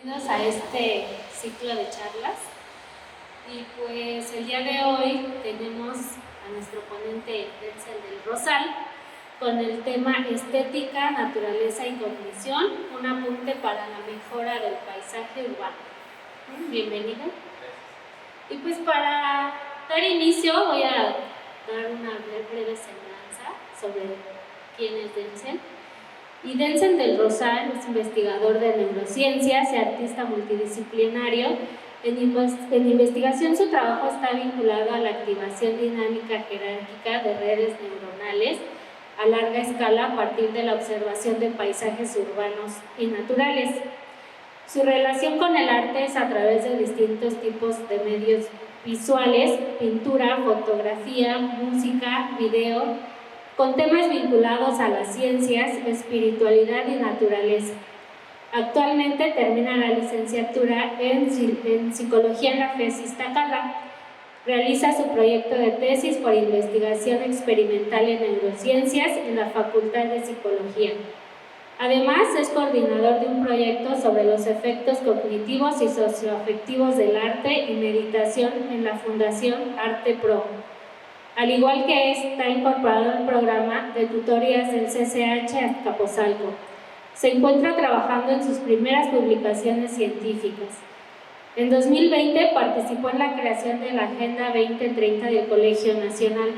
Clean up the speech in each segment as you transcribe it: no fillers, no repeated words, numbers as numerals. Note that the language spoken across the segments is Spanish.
Bienvenidos a este ciclo de charlas. Y pues el día de hoy tenemos a nuestro ponente Denzel del Rosal con el tema Estética, Naturaleza y Cognición, un apunte para la mejora del paisaje urbano. Bienvenido. Y pues para dar inicio voy a dar una breve semblanza sobre quién es Denzel. Y Denzel del Rosal es investigador de neurociencias y artista multidisciplinario. En investigación su trabajo está vinculado a la activación dinámica jerárquica de redes neuronales a larga escala a partir de la observación de paisajes urbanos y naturales. Su relación con el arte es a través de distintos tipos de medios visuales, pintura, fotografía, música, video, con temas vinculados a las ciencias, espiritualidad y naturaleza. Actualmente termina la licenciatura en Psicología en la FES Iztacala. Realiza su proyecto de tesis por investigación experimental en neurociencias en la Facultad de Psicología. Además, es coordinador de un proyecto sobre los efectos cognitivos y socioafectivos del arte y meditación en la Fundación Arte Pro. Al igual que está incorporado al programa de tutorías del CCH Azcapotzalco. Se encuentra trabajando en sus primeras publicaciones científicas. En 2020 participó en la creación de la Agenda 2030 del Colegio Nacional.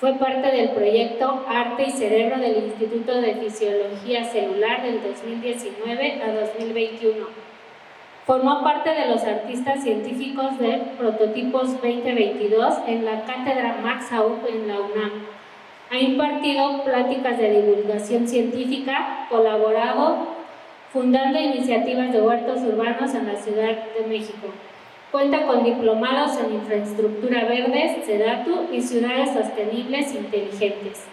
Fue parte del proyecto Arte y Cerebro del Instituto de Fisiología Celular del 2019 a 2021. Formó parte de los artistas científicos de Prototipos 2022 en la Cátedra Max Aub en la UNAM. Ha impartido pláticas de divulgación científica, colaborado fundando iniciativas de huertos urbanos en la Ciudad de México. Cuenta con diplomados en infraestructura verde, SEDATU y ciudades sostenibles inteligentes.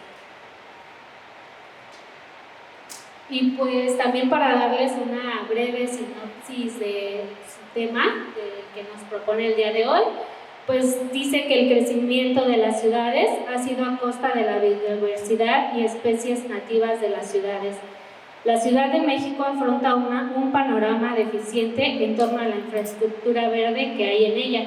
Y pues también para darles una breve sinopsis de su tema que nos propone el día de hoy, pues dice que el crecimiento de las ciudades ha sido a costa de la biodiversidad y especies nativas de las ciudades. La Ciudad de México afronta un panorama deficiente en torno a la infraestructura verde que hay en ella.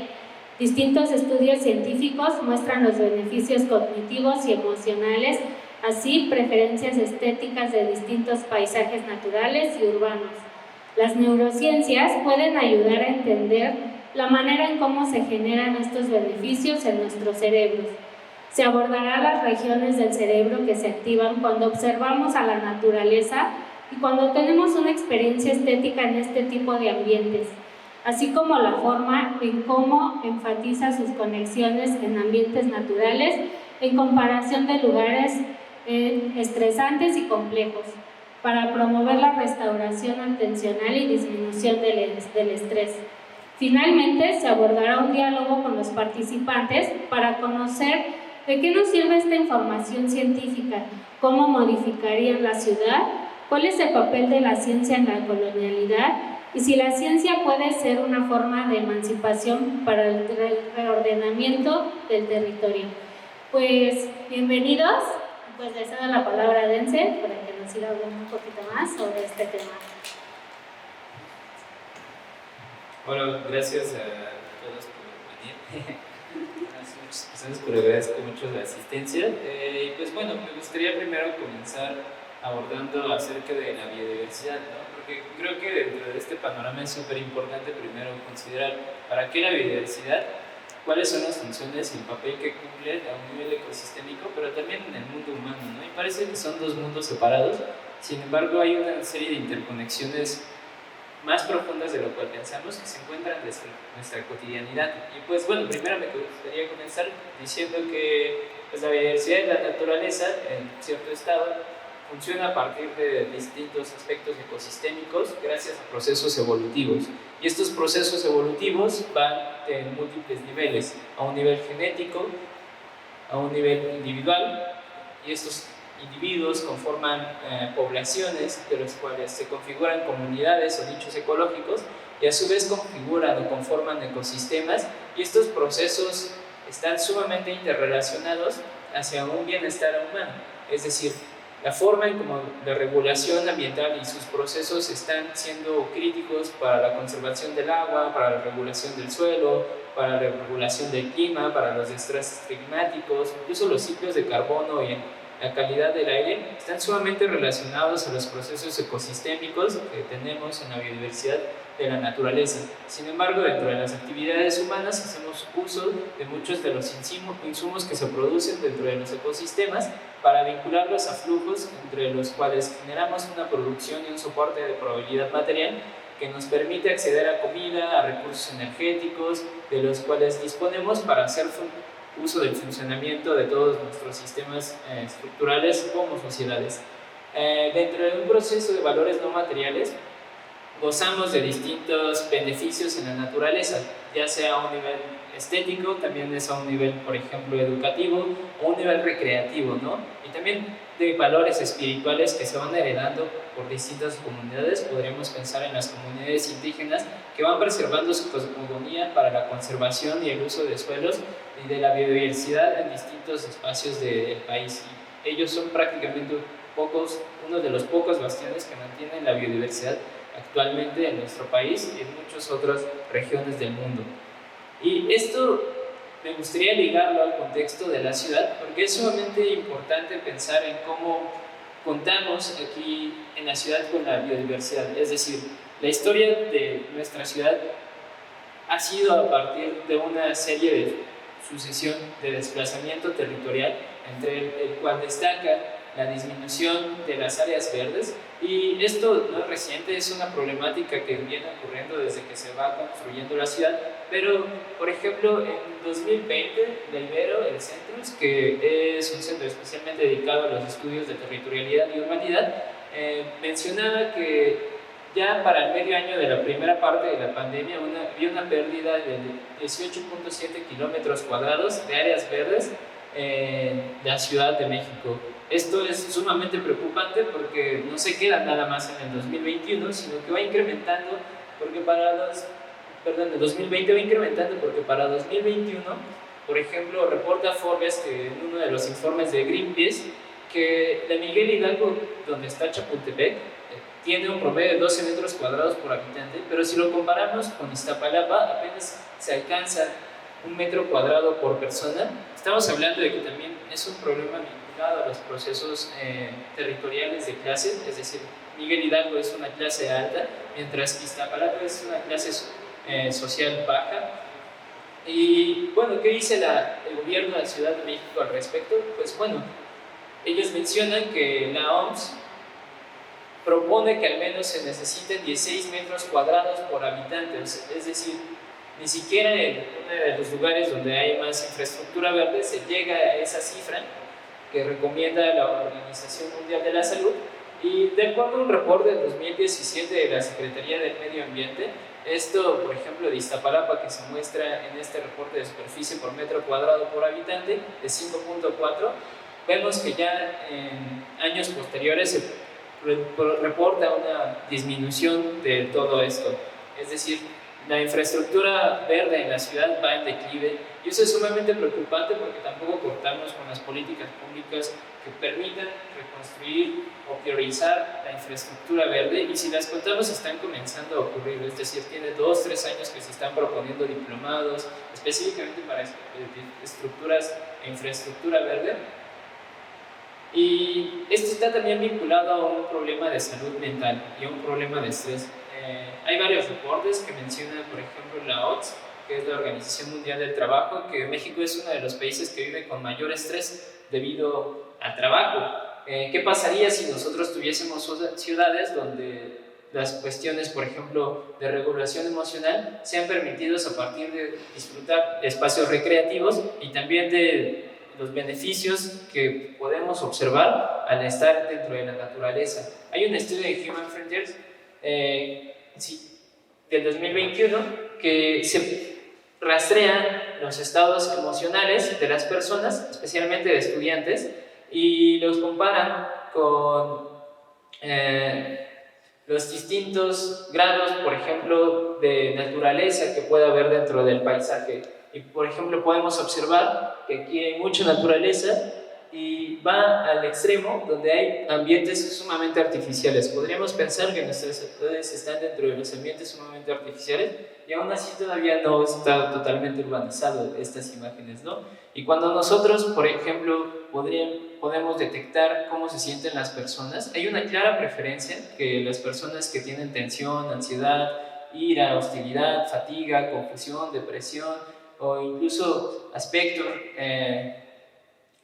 Distintos estudios científicos muestran los beneficios cognitivos y emocionales, así preferencias estéticas de distintos paisajes naturales y urbanos. Las neurociencias pueden ayudar a entender la manera en cómo se generan estos beneficios en nuestros cerebros. Se abordará las regiones del cerebro que se activan cuando observamos a la naturaleza y cuando tenemos una experiencia estética en este tipo de ambientes, así como la forma en cómo enfatiza sus conexiones en ambientes naturales en comparación de lugares estresantes y complejos, para promover la restauración atencional y disminución del estrés. Finalmente, se abordará un diálogo con los participantes para conocer de qué nos sirve esta información científica, cómo modificarían la ciudad, cuál es el papel de la ciencia en la colonialidad y si la ciencia puede ser una forma de emancipación para el reordenamiento del territorio. Pues bienvenidos. Pues les cedo la palabra a Denzel para que nos siga hablando un poquito más sobre este tema. Bueno, gracias a todos por venir. Muchas personas, pero agradezco mucho la asistencia. Y pues bueno, me gustaría primero comenzar abordando acerca de la biodiversidad, ¿no? Porque creo que dentro de este panorama es súper importante primero considerar para qué la biodiversidad, cuáles son las funciones y el papel que cumple a un nivel ecosistémico, pero también en el mundo humano, ¿no? Y parece que son dos mundos separados, sin embargo hay una serie de interconexiones más profundas de lo cual pensamos que se encuentran desde nuestra cotidianidad. Y pues bueno, primero me gustaría comenzar diciendo que pues, la biodiversidad de la naturaleza en cierto estado funciona a partir de distintos aspectos ecosistémicos gracias a procesos evolutivos. Y estos procesos evolutivos van en múltiples niveles, a un nivel genético, a un nivel individual, y estos individuos conforman poblaciones de las cuales se configuran comunidades o nichos ecológicos y a su vez configuran o conforman ecosistemas, y estos procesos están sumamente interrelacionados hacia un bienestar humano. Es decir, la forma en cómo la regulación ambiental y sus procesos están siendo críticos para la conservación del agua, para la regulación del suelo, para la regulación del clima, para los estrés climáticos, incluso los ciclos de carbono y la calidad del aire, están sumamente relacionados a los procesos ecosistémicos que tenemos en la biodiversidad de la naturaleza. Sin embargo, dentro de las actividades humanas hacemos uso de muchos de los insumos que se producen dentro de los ecosistemas para vincularlos a flujos entre los cuales generamos una producción y un soporte de probabilidad material que nos permite acceder a comida, a recursos energéticos, de los cuales disponemos para hacer uso del funcionamiento de todos nuestros sistemas estructurales como sociedades. Dentro de un proceso de valores no materiales, gozamos de distintos beneficios en la naturaleza, ya sea a un nivel estético, también es a un nivel, por ejemplo, educativo o un nivel recreativo, ¿no? Y también de valores espirituales que se van heredando por distintas comunidades. Podríamos pensar en las comunidades indígenas que van preservando su cosmogonía para la conservación y el uso de suelos y de la biodiversidad en distintos espacios del país. Y ellos son prácticamente uno de los pocos bastiones que mantienen la biodiversidad actualmente en nuestro país y en muchas otras regiones del mundo. Y esto me gustaría ligarlo al contexto de la ciudad, porque es sumamente importante pensar en cómo contamos aquí en la ciudad con la biodiversidad. Es decir, la historia de nuestra ciudad ha sido a partir de una serie de sucesión de desplazamiento territorial, entre el cual destaca la disminución de las áreas verdes. Y esto no es reciente, es una problemática que viene ocurriendo desde que se va construyendo la ciudad, pero por ejemplo en 2020 la Ibero, el Centrus, que es un centro especialmente dedicado a los estudios de territorialidad y urbanidad, mencionaba que ya para el medio año de la primera parte de la pandemia había una pérdida de 18.7 kilómetros cuadrados de áreas verdes en la Ciudad de México. Esto es sumamente preocupante porque no se queda nada más en el 2021, sino que va incrementando porque el 2020 va incrementando porque para 2021, por ejemplo, reporta Forbes que en uno de los informes de Greenpeace que la Miguel Hidalgo, donde está Chapultepec, tiene un promedio de 12 metros cuadrados por habitante, pero si lo comparamos con Iztapalapa, apenas se alcanza 1 metro cuadrado por persona. Estamos hablando de que también es un problema vinculado a los procesos territoriales de clase, es decir, Miguel Hidalgo es una clase alta, mientras que Iztapalapa es una clase social baja. Y bueno, ¿qué dice el gobierno de la Ciudad de México al respecto? Pues bueno, ellos mencionan que la OMS propone que al menos se necesiten 16 metros cuadrados por habitante, es decir, ni siquiera en uno de los lugares donde hay más infraestructura verde se llega a esa cifra que recomienda la Organización Mundial de la Salud. Y de acuerdo a un reporte del 2017 de la Secretaría del Medio Ambiente, esto, por ejemplo, de Iztapalapa, que se muestra en este reporte de superficie por metro cuadrado por habitante de 5.4, vemos que ya en años posteriores se reporta una disminución de todo esto. Es decir, la infraestructura verde en la ciudad va en declive y eso es sumamente preocupante porque tampoco contamos con las políticas públicas que permitan reconstruir o priorizar la infraestructura verde, y si las contamos están comenzando a ocurrir, es decir, tiene 2-3 años que se están proponiendo diplomados específicamente para estructuras e infraestructura verde. Y esto está también vinculado a un problema de salud mental y a un problema de estrés. Hay varios reportes que mencionan, por ejemplo, la OTS, que es la Organización Mundial del Trabajo, que México es uno de los países que vive con mayor estrés debido al trabajo. ¿Qué pasaría si nosotros tuviésemos ciudades donde las cuestiones, por ejemplo, de regulación emocional sean permitidos a partir de disfrutar de espacios recreativos y también de los beneficios que podemos observar al estar dentro de la naturaleza? Hay un estudio de Human Frontiers del 2021 que se rastrean los estados emocionales de las personas, especialmente de estudiantes, y los comparan con los distintos grados, por ejemplo, de naturaleza que puede haber dentro del paisaje. Y por ejemplo podemos observar que aquí hay mucha naturaleza y va al extremo donde hay ambientes sumamente artificiales. Podríamos pensar que nuestras ciudades están dentro de los ambientes sumamente artificiales y aún así todavía no está totalmente urbanizado estas imágenes, ¿no? Y cuando nosotros, por ejemplo, podemos detectar cómo se sienten las personas, hay una clara preferencia que las personas que tienen tensión, ansiedad, ira, hostilidad, fatiga, confusión, depresión o incluso aspectos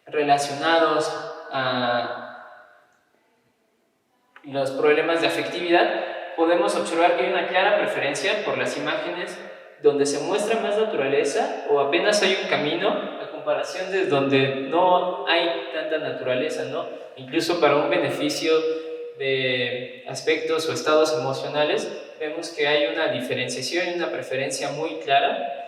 relacionados a los problemas de afectividad, podemos observar que hay una clara preferencia por las imágenes donde se muestra más naturaleza o apenas hay un camino, a comparación de donde no hay tanta naturaleza, ¿no? Incluso para un beneficio de aspectos o estados emocionales, vemos que hay una diferenciación y una preferencia muy clara.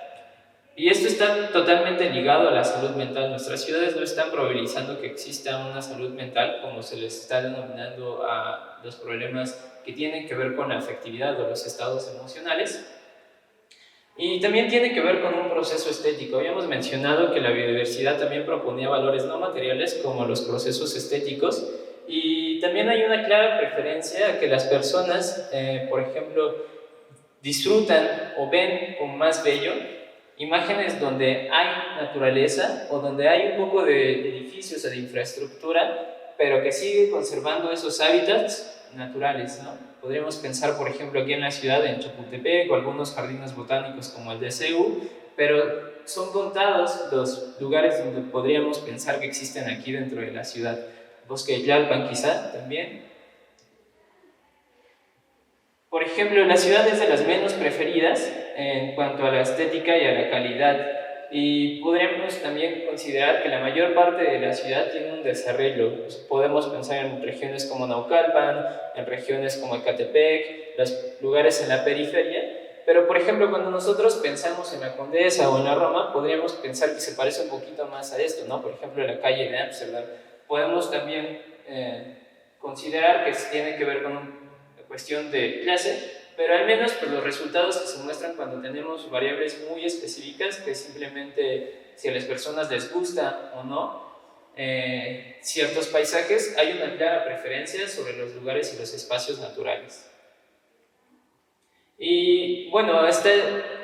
Y esto está totalmente ligado a la salud mental. Nuestras ciudades no están probabilizando que exista una salud mental, como se les está denominando a los problemas que tienen que ver con la afectividad o los estados emocionales. Y también tiene que ver con un proceso estético. Habíamos mencionado que la biodiversidad también proponía valores no materiales como los procesos estéticos. Y también hay una clara preferencia a que las personas, por ejemplo, disfrutan o ven como más bello imágenes donde hay naturaleza o donde hay un poco de edificios o de infraestructura, pero que sigue conservando esos hábitats naturales, ¿no? Podríamos pensar, por ejemplo, aquí en la ciudad, en Chapultepec, o algunos jardines botánicos como el de CEU, pero son contados los lugares donde podríamos pensar que existen aquí dentro de la ciudad. Bosque de Tlalpan quizá también. Por ejemplo, la ciudad es de las menos preferidas en cuanto a la estética y a la calidad, y podríamos también considerar que la mayor parte de la ciudad tiene un desarreglo. Podemos pensar en regiones como Naucalpan, en regiones como Ecatepec, los lugares en la periferia, pero por ejemplo cuando nosotros pensamos en la Condesa o en la Roma, podríamos pensar que se parece un poquito más a esto, ¿no? Por ejemplo, la calle de Ámsterdam. Podemos también considerar que tiene que ver con una cuestión de clase, pero al menos pues, los resultados que se muestran cuando tenemos variables muy específicas, que simplemente si a las personas les gusta o no ciertos paisajes, hay una clara preferencia sobre los lugares y los espacios naturales. Y bueno,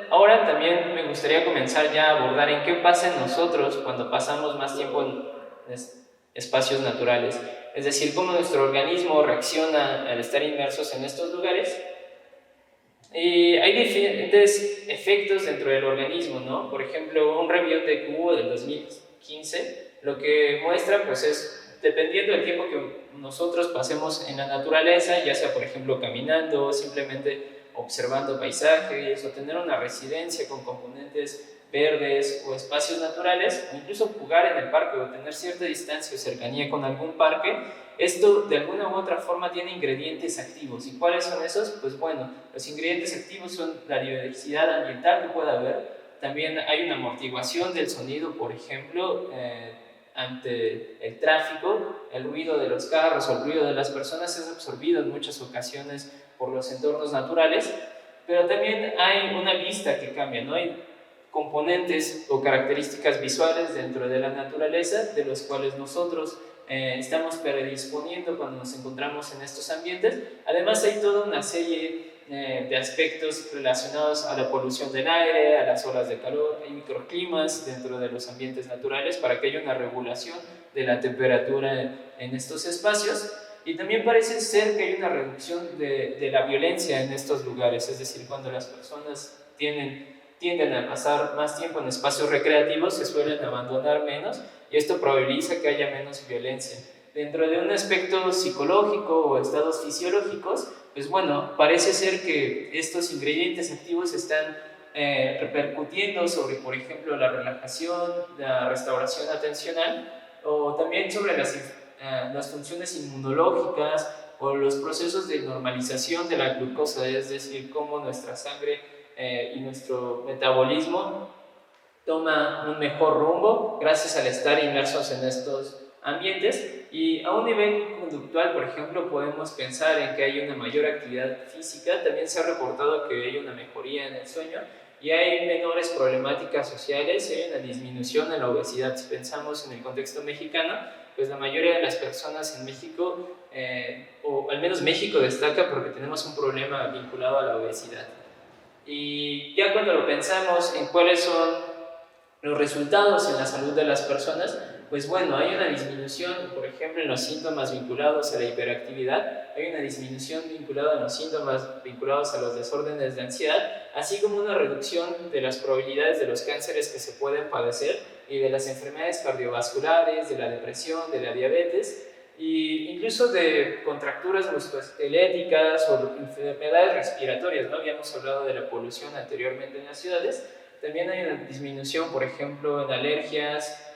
ahora también me gustaría comenzar ya a abordar en qué pasa en nosotros cuando pasamos más tiempo en espacios naturales, es decir, cómo nuestro organismo reacciona al estar inmersos en estos lugares. Y hay diferentes efectos dentro del organismo, ¿no? Por ejemplo, un review de Cubo del 2015 lo que muestra pues es, dependiendo del tiempo que nosotros pasemos en la naturaleza, ya sea por ejemplo caminando, simplemente observando paisajes o tener una residencia con componentes verdes o espacios naturales, o incluso jugar en el parque o tener cierta distancia o cercanía con algún parque, esto de alguna u otra forma tiene ingredientes activos. ¿Y cuáles son esos? Pues bueno, los ingredientes activos son la diversidad ambiental que pueda haber. También hay una amortiguación del sonido, por ejemplo, ante el tráfico, el ruido de los carros o el ruido de las personas es absorbido en muchas ocasiones por los entornos naturales, pero también hay una vista que cambia, ¿no? Hay componentes o características visuales dentro de la naturaleza de los cuales nosotros estamos predisponiendo cuando nos encontramos en estos ambientes. Además hay toda una serie de aspectos relacionados a la polución del aire, a las olas de calor, hay microclimas dentro de los ambientes naturales para que haya una regulación de la temperatura en estos espacios, y también parece ser que hay una reducción de la violencia en estos lugares, es decir, cuando las personas tienden a pasar más tiempo en espacios recreativos, se suelen abandonar menos, y esto probabiliza que haya menos violencia. Dentro de un aspecto psicológico o estados fisiológicos, pues bueno, parece ser que estos ingredientes activos están repercutiendo sobre, por ejemplo, la relajación, la restauración atencional, o también sobre las funciones inmunológicas o los procesos de normalización de la glucosa, es decir, cómo nuestra sangre y nuestro metabolismo toma un mejor rumbo gracias al estar inmersos en estos ambientes. Y a un nivel conductual, por ejemplo, podemos pensar en que hay una mayor actividad física. También se ha reportado que hay una mejoría en el sueño y hay menores problemáticas sociales, hay una disminución en la obesidad. Si pensamos en el contexto mexicano, pues la mayoría de las personas en México, o al menos México destaca porque tenemos un problema vinculado a la obesidad. Y ya cuando lo pensamos en cuáles son los resultados en la salud de las personas, pues bueno, hay una disminución, por ejemplo, en los síntomas vinculados a la hiperactividad, hay una disminución vinculada a los síntomas vinculados a los desórdenes de ansiedad, así como una reducción de las probabilidades de los cánceres que se pueden padecer y de las enfermedades cardiovasculares, de la depresión, de la diabetes, e incluso de contracturas musculoesqueléticas o enfermedades respiratorias, ¿no? Habíamos hablado de la polución anteriormente en las ciudades. También hay una disminución, por ejemplo, en alergias,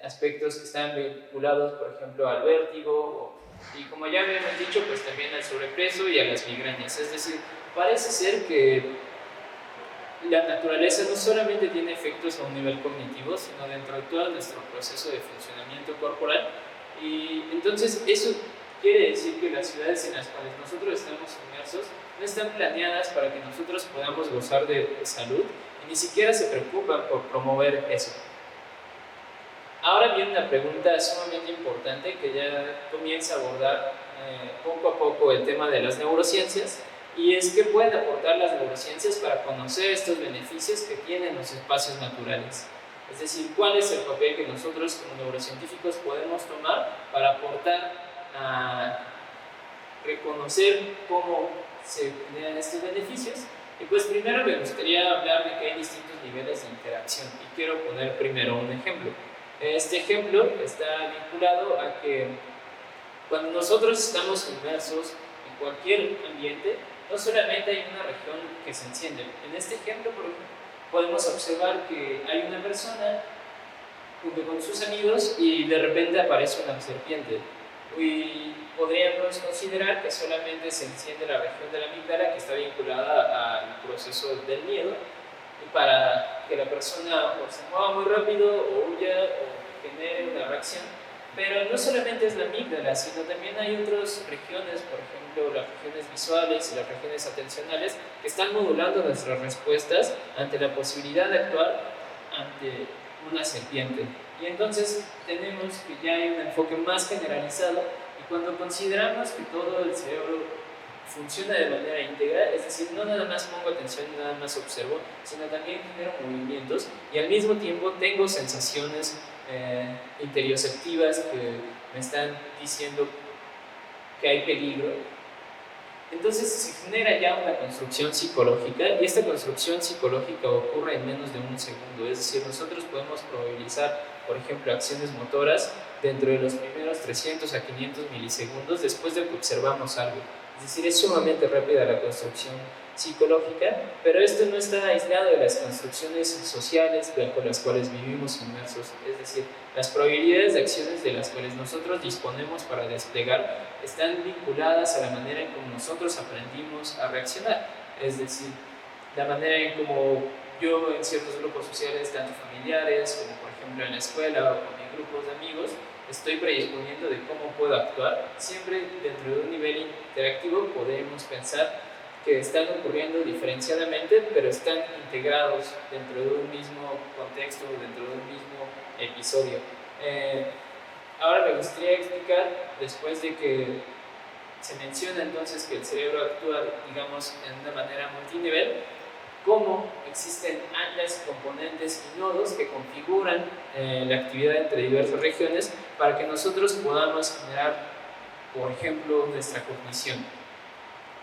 aspectos que están vinculados, por ejemplo, al vértigo y, como ya habíamos dicho, pues también al sobrepeso y a las migrañas. Es decir, parece ser que la naturaleza no solamente tiene efectos a un nivel cognitivo, sino dentro de todo nuestro proceso de funcionamiento corporal. Y entonces eso quiere decir que las ciudades en las cuales nosotros estamos inmersos no están planeadas para que nosotros podamos gozar de salud y ni siquiera se preocupan por promover eso. Ahora viene una pregunta sumamente importante que ya comienza a abordar poco a poco el tema de las neurociencias, y es qué pueden aportar las neurociencias para conocer estos beneficios que tienen los espacios naturales. Es decir, cuál es el papel que nosotros como neurocientíficos podemos tomar para aportar a reconocer cómo se generan estos beneficios. Y pues primero me gustaría hablar de que hay distintos niveles de interacción, y quiero poner primero un ejemplo. Este ejemplo está vinculado a que cuando nosotros estamos inmersos en cualquier ambiente, no solamente hay una región que se enciende. En este ejemplo, por ejemplo, podemos observar que hay una persona junto con sus amigos y de repente aparece una serpiente. Y podríamos considerar que solamente se enciende la región de la amígdala, que está vinculada al proceso del miedo, y para que la persona o se mueva muy rápido o huya o genere una reacción. Pero no solamente es la amígdala, sino también hay otras regiones, por ejemplo las regiones visuales y las regiones atencionales, que están modulando nuestras respuestas ante la posibilidad de actuar ante una serpiente. Y entonces tenemos que ya hay un enfoque más generalizado, y cuando consideramos que todo el cerebro funciona de manera íntegra, es decir, no nada más pongo atención y nada más observo, sino también genero movimientos y al mismo tiempo tengo sensaciones interioceptivas que me están diciendo que hay peligro. Entonces se genera ya una construcción psicológica, y esta construcción psicológica ocurre en menos de un segundo. Es decir, nosotros podemos probabilizar, por ejemplo, acciones motoras dentro de los primeros 300 a 500 milisegundos después de que observamos algo. Es decir, es sumamente rápida la construcción psicológica, pero esto no está aislado de las construcciones sociales bajo las cuales vivimos inmersos. Es decir, las probabilidades de acciones de las cuales nosotros disponemos para desplegar están vinculadas a la manera en cómo nosotros aprendimos a reaccionar. Es decir, la manera en cómo yo en ciertos grupos sociales, tanto familiares como por ejemplo en la escuela o con mis grupos de amigos, estoy predisponiendo de cómo puedo actuar. Siempre dentro de un nivel interactivo podemos pensar que están ocurriendo diferenciadamente, pero están integrados dentro de un mismo contexto, dentro de un mismo episodio. Ahora me gustaría explicar, después de que se menciona entonces que el cerebro actúa, digamos, en una manera multinivel, cómo existen áreas, componentes y nodos que configuran la actividad entre diversas regiones para que nosotros podamos generar, por ejemplo, nuestra cognición.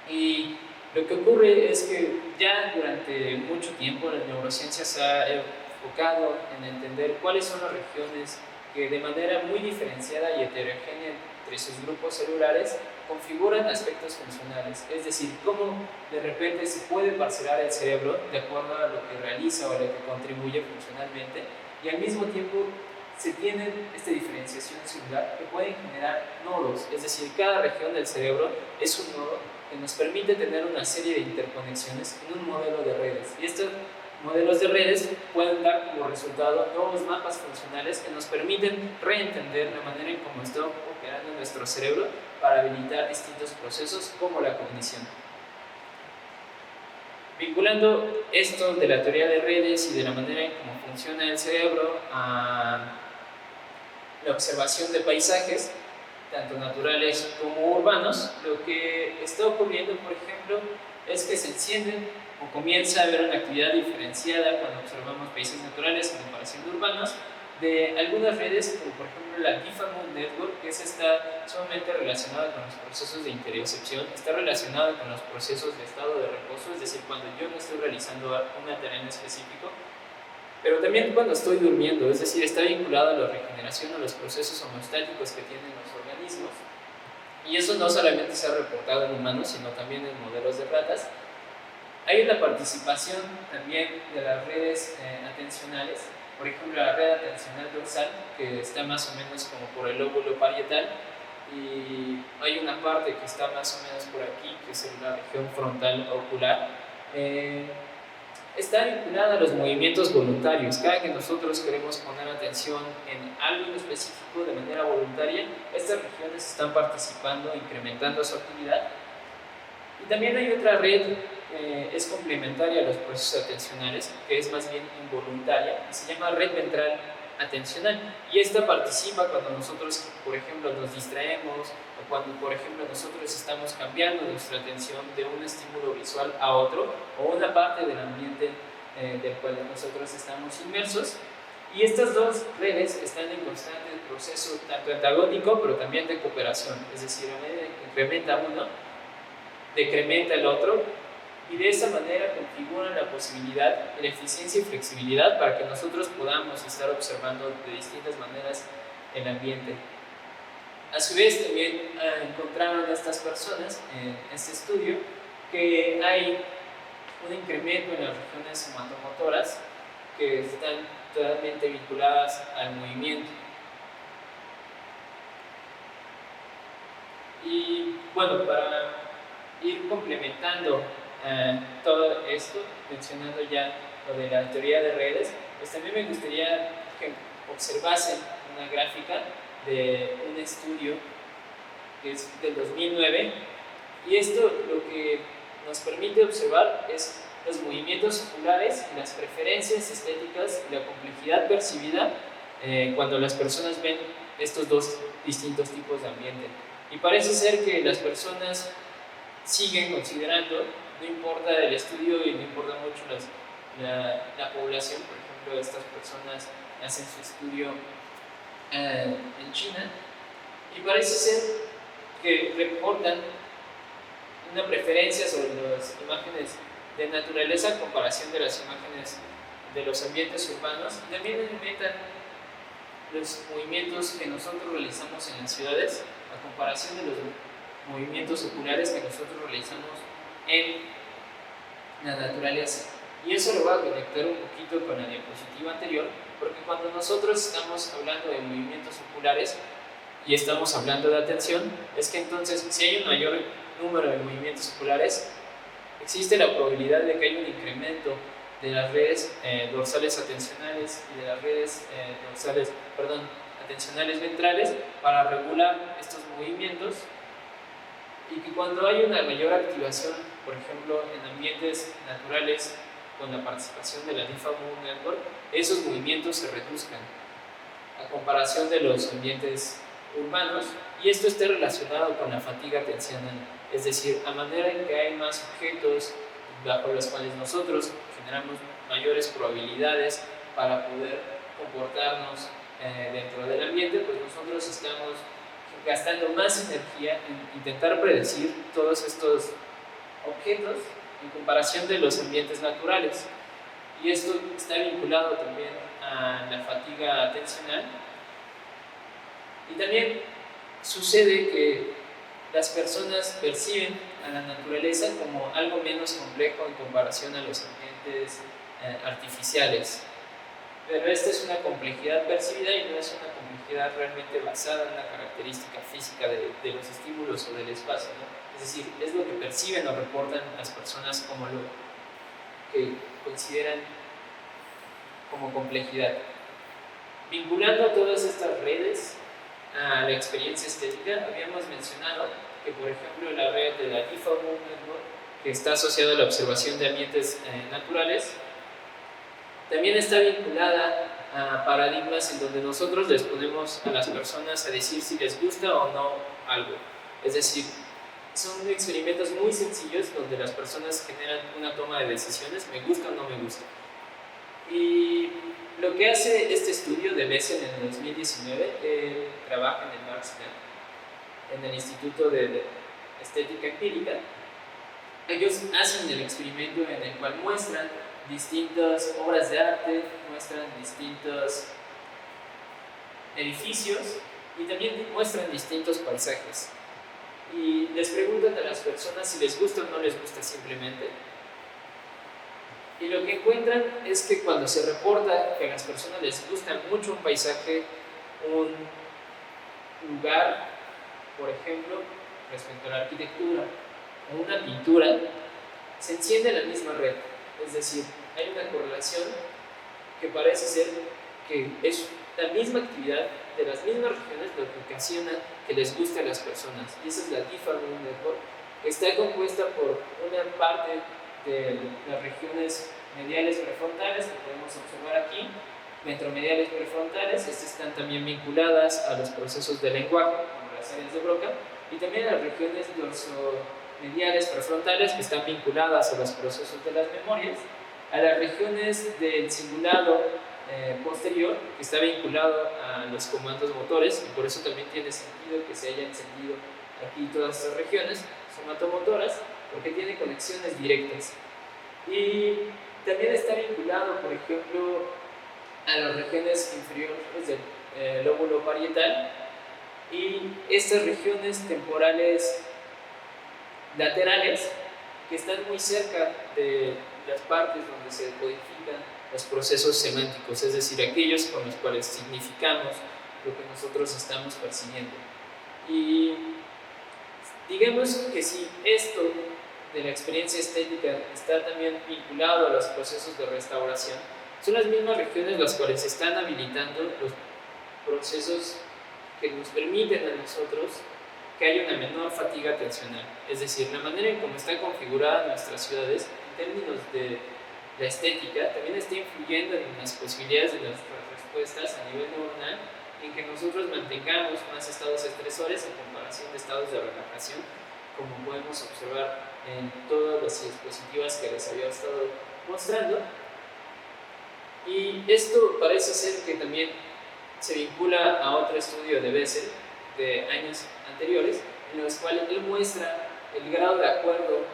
Y lo que ocurre es que ya durante mucho tiempo la neurociencia se ha enfocado en entender cuáles son las regiones que de manera muy diferenciada y heterogénea entre sus grupos celulares configuran aspectos funcionales, es decir, cómo de repente se puede parcelar el cerebro de acuerdo a lo que realiza o a lo que contribuye funcionalmente, y al mismo tiempo se tiene esta diferenciación celular que pueden generar nodos, es decir, cada región del cerebro es un nodo que nos permite tener una serie de interconexiones en un modelo de redes, y estos modelos de redes pueden dar como resultado nuevos mapas funcionales que nos permiten reentender la manera en cómo está operando nuestro cerebro para habilitar distintos procesos como la cognición. Vinculando esto de la teoría de redes y de la manera en cómo funciona el cerebro a la observación de paisajes, tanto naturales como urbanos. Lo que está ocurriendo, por ejemplo, es que se encienden o comienza a haber una actividad diferenciada cuando observamos paisajes naturales en comparación de urbanos, de algunas redes, como por ejemplo la Diffamount Network, que está sumamente relacionada con los procesos de interocepción, está relacionada con los procesos de estado de reposo, es decir, cuando yo no estoy realizando una tarea en específico, pero también cuando estoy durmiendo, es decir, está vinculado a la regeneración, a los procesos homeostáticos que tienen los organismos, y eso no solamente se ha reportado en humanos, sino también en modelos de ratas. Hay una participación también de las redes atencionales, por ejemplo la red atencional dorsal, que está más o menos como por el lóbulo parietal, y hay una parte que está más o menos por aquí, que es la región frontal ocular. Está vinculada a los movimientos voluntarios. Cada que nosotros queremos poner atención en algo específico de manera voluntaria, estas regiones están participando, incrementando su actividad. Y también hay otra red que es complementaria a los procesos atencionales, que es más bien involuntaria, y se llama red ventral atencional. Y esta participa cuando nosotros, por ejemplo, nos distraemos, o cuando, por ejemplo, nosotros estamos cambiando nuestra atención de un estímulo visual a otro, o una parte del ambiente del cual nosotros estamos inmersos. Y estas dos redes están en constante proceso, tanto antagónico, pero también de cooperación. Es decir, a medida que incrementa uno, decrementa el otro, y de esa manera configuran la posibilidad, la eficiencia y flexibilidad para que nosotros podamos estar observando de distintas maneras el ambiente. A su vez, también encontraron estas personas en este estudio que hay un incremento en las regiones somatomotoras que están totalmente vinculadas al movimiento. Y bueno, para ir complementando todo esto, mencionando ya lo de la teoría de redes, pues también me gustaría que observasen una gráfica de un estudio que es del 2009, y esto lo que nos permite observar es los movimientos oculares, las preferencias estéticas y la complejidad percibida cuando las personas ven estos dos distintos tipos de ambiente. Y parece ser que las personas siguen considerando, no importa el estudio y no importa mucho la población, por ejemplo, estas personas hacen su estudio en China, y parece ser que reportan una preferencia sobre las imágenes de naturaleza en comparación de las imágenes de los ambientes urbanos, y también alimentan los movimientos que nosotros realizamos en las ciudades a comparación de los movimientos oculares que nosotros realizamos en la naturaleza. Y eso lo voy a conectar un poquito con la diapositiva anterior, porque cuando nosotros estamos hablando de movimientos oculares y estamos hablando de atención, es que entonces si hay un mayor número de movimientos oculares, existe la probabilidad de que haya un incremento de las redes dorsales atencionales y de las redes atencionales ventrales para regular estos movimientos, y que cuando hay una mayor activación, por ejemplo, en ambientes naturales con la participación de la Diffamount Network, esos movimientos se reduzcan a comparación de los ambientes urbanos, y esto está relacionado con la fatiga atencional, es decir, a manera en que hay más objetos bajo los cuales nosotros generamos mayores probabilidades para poder comportarnos dentro del ambiente, pues nosotros estamos gastando más energía en intentar predecir todos estos objetos en comparación de los ambientes naturales. Y esto está vinculado también a la fatiga atencional. Y también sucede que las personas perciben a la naturaleza como algo menos complejo en comparación a los ambientes artificiales. Pero esta es una complejidad percibida y no es una complejidad realmente basada en la característica física de los estímulos o del espacio, ¿no? Es decir, es lo que perciben o reportan las personas como lo que consideran como complejidad. Vinculando a todas estas redes a la experiencia estética, habíamos mencionado que, por ejemplo, la red de la Diffamount Network, que está asociada a la observación de ambientes naturales, también está vinculada a paradigmas en donde nosotros les ponemos a las personas a decir si les gusta o no algo. Es decir, son experimentos muy sencillos donde las personas generan una toma de decisiones, me gusta o no me gusta. Y lo que hace este estudio de Bessel en el 2019, trabaja en el Marxland, en el Instituto de Estética Empírica. Ellos hacen el experimento en el cual muestran distintas obras de arte, muestran distintos edificios y también muestran distintos paisajes. Y les preguntan a las personas si les gusta o no les gusta simplemente. Y lo que encuentran es que cuando se reporta que a las personas les gusta mucho un paisaje, un lugar, por ejemplo, respecto a la arquitectura o una pintura, se enciende la misma red. Es decir, hay una correlación que parece ser que es la misma actividad de las mismas regiones lo que ocasiona que les guste a las personas. Y esa es la Differ Moon Network, que está compuesta por una parte de las regiones mediales prefrontales, que podemos observar aquí, ventromediales prefrontales, estas están también vinculadas a los procesos de lenguaje, como las áreas de Broca, y también a las regiones dorsomediales prefrontales, que están vinculadas a los procesos de las memorias, a las regiones del cingulado posterior, que está vinculado a los comandos motores, y por eso también tiene sentido que se hayan encendido aquí todas estas regiones somatomotoras, porque tiene conexiones directas. Y también está vinculado, por ejemplo, a las regiones inferiores del lóbulo parietal, y estas regiones temporales laterales que están muy cerca de las partes donde se codifican los procesos semánticos, es decir, aquellos con los cuales significamos lo que nosotros estamos percibiendo. Y digamos que si esto de la experiencia estética está también vinculado a los procesos de restauración, son las mismas regiones las cuales están habilitando los procesos que nos permiten a nosotros que haya una menor fatiga atencional. Es decir, la manera en cómo están configuradas nuestras ciudades, en términos de la estética, también está influyendo en las posibilidades de nuestras respuestas a nivel neuronal, en que nosotros mantengamos más estados estresores en comparación de estados de relajación, como podemos observar en todas las diapositivas que les había estado mostrando. Y esto parece ser que también se vincula a otro estudio de Bessel de años anteriores, en los cuales él muestra el grado de acuerdo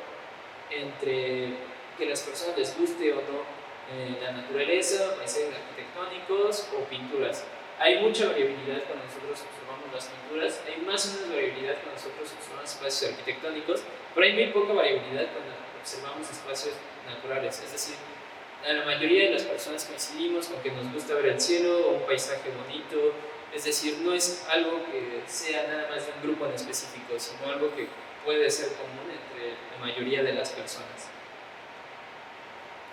entre que las personas les guste o no la naturaleza, paisajes arquitectónicos o pinturas. Hay mucha variabilidad cuando nosotros observamos las pinturas, hay más o menos variabilidad cuando nosotros observamos espacios arquitectónicos, pero hay muy poca variabilidad cuando observamos espacios naturales. Es decir, a la mayoría de las personas coincidimos con que nos gusta ver el cielo o un paisaje bonito. Es decir, no es algo que sea nada más de un grupo en específico, sino algo que puede ser común entre la mayoría de las personas.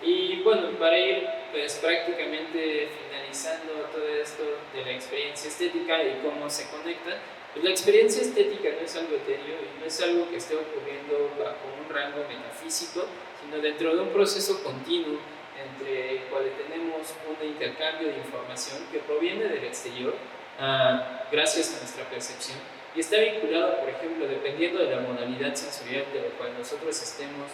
Y bueno, para ir pues prácticamente finalizando todo esto de la experiencia estética y cómo se conecta, pues la experiencia estética no es algo etéreo y no es algo que esté ocurriendo bajo un rango metafísico, sino dentro de un proceso continuo entre el cual tenemos un intercambio de información que proviene del exterior gracias a nuestra percepción, y está vinculado, por ejemplo, dependiendo de la modalidad sensorial de lo cual nosotros estemos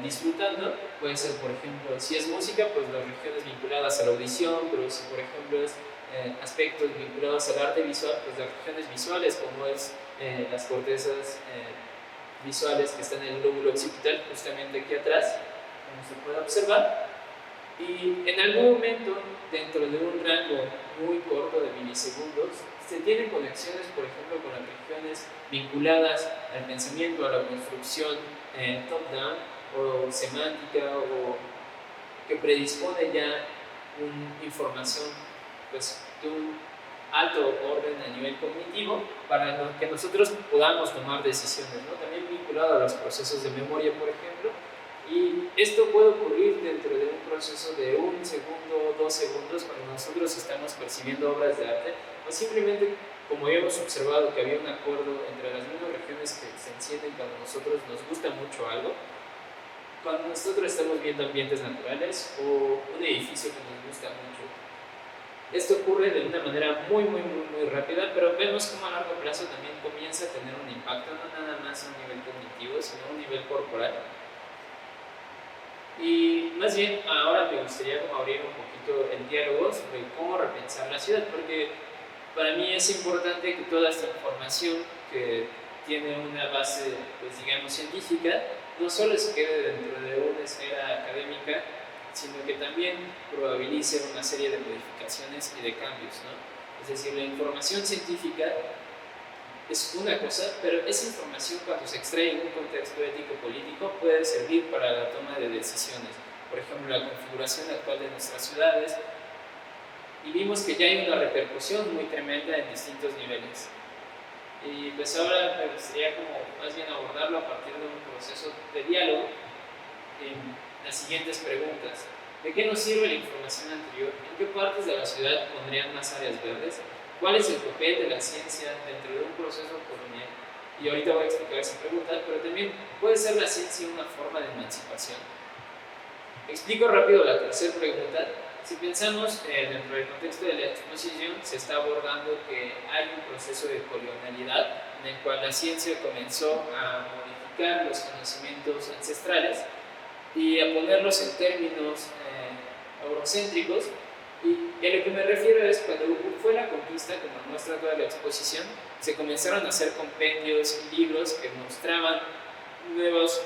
disfrutando. Puede ser, por ejemplo, si es música, pues las regiones vinculadas a la audición, pero si por ejemplo es aspectos vinculados al arte visual, pues las regiones visuales, como es las cortezas visuales que están en el lóbulo occipital, justamente aquí atrás, como se puede observar. Y en algún momento, dentro de un rango muy corto de milisegundos, se tienen conexiones, por ejemplo, con las regiones vinculadas al pensamiento, a la construcción top-down o semántica, o que predispone ya una información pues, de un alto orden a nivel cognitivo para que nosotros podamos tomar decisiones, ¿no? También vinculado a los procesos de memoria, por ejemplo. Y esto puede ocurrir dentro de un proceso de 1 segundo, 2 segundos, cuando nosotros estamos percibiendo obras de arte, o simplemente, como hemos observado que había un acuerdo entre las mismas regiones que se encienden cuando nosotros nos gusta mucho algo, cuando nosotros estamos viendo ambientes naturales o un edificio que nos gusta mucho. Esto ocurre de una manera muy rápida, pero vemos cómo a largo plazo también comienza a tener un impacto, no nada más a un nivel cognitivo, sino a un nivel corporal. Y más bien ahora me gustaría como abrir un poquito el diálogo sobre cómo repensar la ciudad, porque para mí es importante que toda esta información que tiene una base, pues digamos, científica, no solo se quede dentro de una esfera académica, sino que también probabilice una serie de modificaciones y de cambios, ¿no? Es decir, la información científica es una cosa, pero esa información cuando se extrae en un contexto ético-político puede servir para la toma de decisiones. Por ejemplo, la configuración actual de nuestras ciudades, y vimos que ya hay una repercusión muy tremenda en distintos niveles. Y pues ahora me gustaría como más bien abordarlo a partir de un proceso de diálogo en las siguientes preguntas. ¿De qué nos sirve la información anterior? ¿En qué partes de la ciudad pondrían más áreas verdes? ¿Cuál es el papel de la ciencia dentro de un proceso colonial? Y ahorita voy a explicar esa pregunta, pero también puede ser la ciencia una forma de emancipación. Explico rápido la tercera pregunta. Si pensamos dentro del contexto de la exposición, se está abordando que hay un proceso de colonialidad en el cual la ciencia comenzó a modificar los conocimientos ancestrales y a ponerlos en términos eurocéntricos. Y a lo que me refiero es cuando fue la conquista, como muestra toda la exposición, se comenzaron a hacer compendios y libros que mostraban nuevas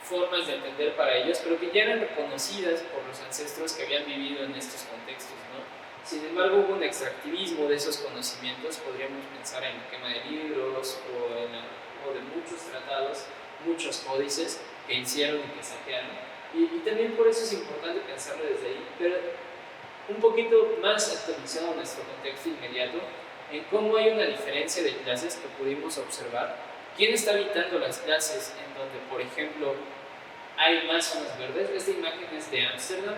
formas de entender para ellos, pero que ya eran reconocidas por los ancestros que habían vivido en estos contextos, ¿no? Sin embargo, hubo un extractivismo de esos conocimientos, podríamos pensar en la quema de libros o de muchos tratados, muchos códices que hicieron y que saquearon. Y también por eso es importante pensarlo desde ahí, pero un poquito más actualizado a nuestro contexto inmediato, en cómo hay una diferencia de clases que pudimos observar. ¿Quién está habitando las clases en donde, por ejemplo, hay más zonas verdes? Esta imagen es de Ámsterdam,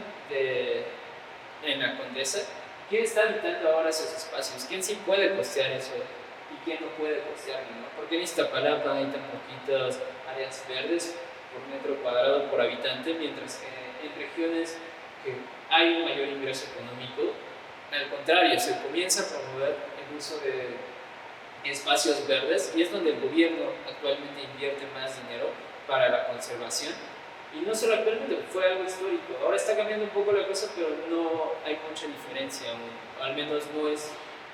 en la Condesa. ¿Quién está habitando ahora esos espacios? ¿Quién sí puede costear eso y quién no puede costearlo, ¿no? Porque en Iztapalapa hay tan poquitas áreas verdes por metro cuadrado por habitante, mientras que en regiones que hay un mayor ingreso económico, al contrario, se comienza a promover el uso de espacios verdes y es donde el gobierno actualmente invierte más dinero para la conservación. Y no solo actualmente, fue algo histórico. Ahora está cambiando un poco la cosa, pero no hay mucha diferencia aún. Al menos no es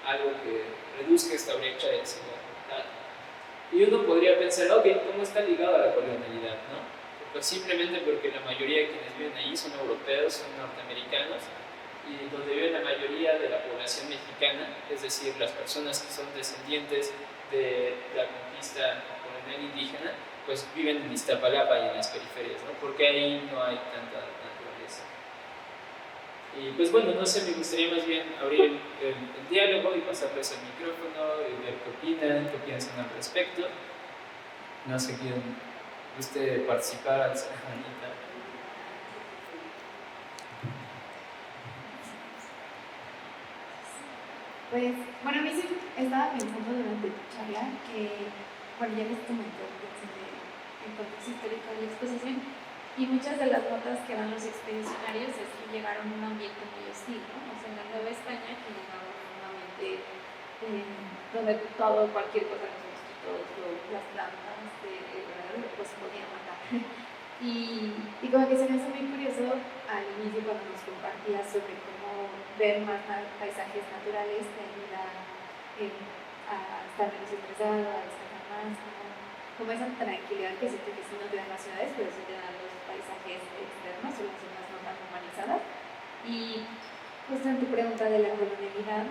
algo que reduzca esta brecha de desigualdad. Y uno podría pensar, ok, ¿cómo está ligado a la colonialidad, no? Pues simplemente porque la mayoría de quienes viven ahí son europeos, son norteamericanos, y donde vive la mayoría de la población mexicana, es decir, las personas que son descendientes de la conquista colonial indígena, pues viven en Iztapalapa y en las periferias, ¿no? Porque ahí no hay tanta naturaleza. Y pues bueno, no sé, me gustaría más bien abrir el diálogo y pasarles el micrófono y ver qué piensan al respecto. No sé quién guste participar, alzar la manita. Pues, bueno, a mí sí estaba pensando durante tu charla que, bueno, ya les comenté el contexto histórico de la exposición y muchas de las notas que dan los expedicionarios es que llegaron a un ambiente muy hostil, ¿no? O sea, en la Nueva España que llegaron a un ambiente donde cualquier cosa, los mosquitos, las plantas, pues podían matar. Y como que se me hace muy curioso al inicio cuando nos compartías sobre cómo ver más paisajes naturales te ayuda a estar menos estresado, a descansar más, como esa tranquilidad que siento que sí no te dan las ciudades, pero sí te dan los paisajes externos o las zonas no tan humanizadas. Y justo en tu pregunta de la colonialidad,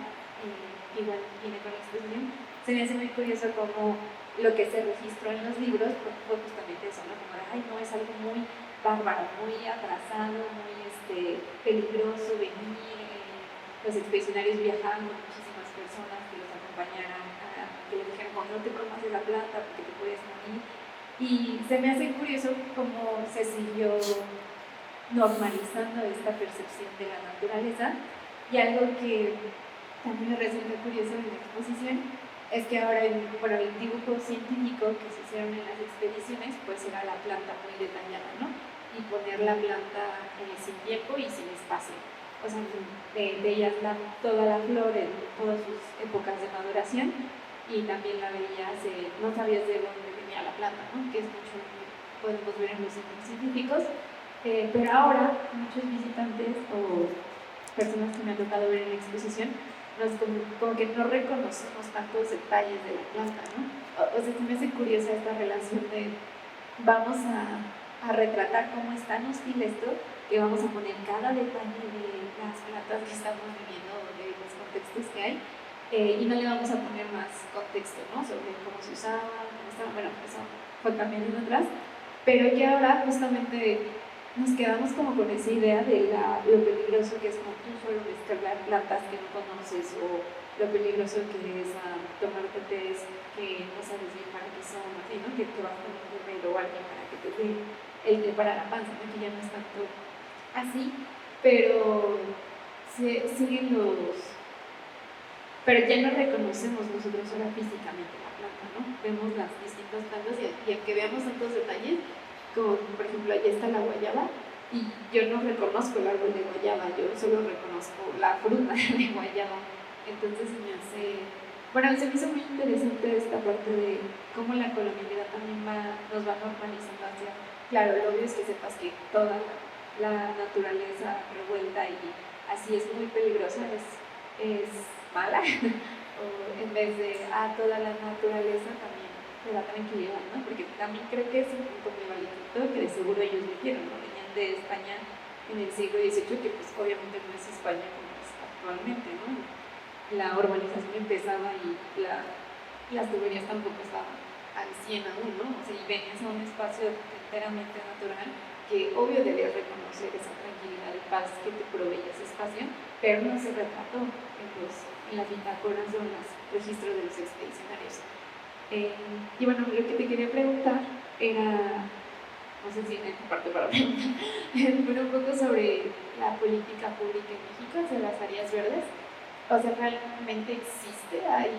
igual viene con la exposición, se me hace muy curioso cómo lo que se registró en los libros fue justamente eso, ¿no? Como, ay, no, es algo muy bárbaro, muy atrasado, muy peligroso venir, los expedicionarios viajaban con muchísimas personas que los acompañaran, que les dijeron, como, no te comas de la planta porque te puedes morir. Y se me hace curioso cómo se siguió normalizando esta percepción de la naturaleza, y algo que también me resulta curioso en la exposición es que ahora el dibujo científico que se hicieron en las expediciones pues era la planta muy detallada, ¿no? Y poner la planta sin tiempo y sin espacio. o sea, de ellas toda la flor en todas sus épocas de maduración, y también la veías, no sabías de dónde venía la planta, ¿no? Que es mucho lo que podemos ver en los centros científicos, pero ahora muchos visitantes o personas que me ha tocado ver en la exposición, como que no reconocemos tantos detalles de la planta, ¿no? O sea, se me hace curiosa esta relación de vamos a retratar cómo es tan hostil esto, que vamos a poner cada detalle de las plantas que estamos viviendo, de los contextos que hay, y no le vamos a poner más contexto, ¿no? Sobre cómo se usaba, cómo estaba, bueno, eso fue cambiando en otras, pero que ahora justamente nos quedamos como con esa idea de lo peligroso que es como tú solo descargar plantas que no conoces, o lo peligroso que es tomarte tés que no sabes bien para qué son, así, ¿no? Que te vas con un guerrero o alguien para que te dé el té para la panza, ¿no? Que ya no es tanto así, pero siguen pero ya no reconocemos nosotros ahora físicamente la planta, ¿no? Vemos las distintas plantas y aunque veamos tantos detalles, como por ejemplo allá está la guayaba, y yo no reconozco el árbol de guayaba, yo solo reconozco la fruta de guayaba. Entonces se me hizo muy interesante esta parte de cómo la colonialidad también nos va normalizando hacia, claro, lo obvio es que sepas que toda la naturaleza revuelta y así es muy peligrosa, es mala, o en vez de toda la naturaleza también te da tranquilidad, ¿no? Porque también creo que es un punto muy valioso, que de seguro ellos vivieron, ¿no? Venían de España en el siglo XVIII, que pues obviamente no es España como es actualmente, ¿no? La urbanización empezaba y las tuberías tampoco estaban al 100 aún, ¿no? O sea, y venías a un espacio enteramente natural, que obvio debías reconocer esa tranquilidad y paz que te proveía ese espacio, pero no se retrató en las bitácoras o en los registros de los expedicionarios. Y bueno, lo que te quería preguntar era, no sé si en esta parte para preguntar, pero un poco sobre la política pública en México hacia las áreas verdes. O sea, ¿realmente existe? ¿Hay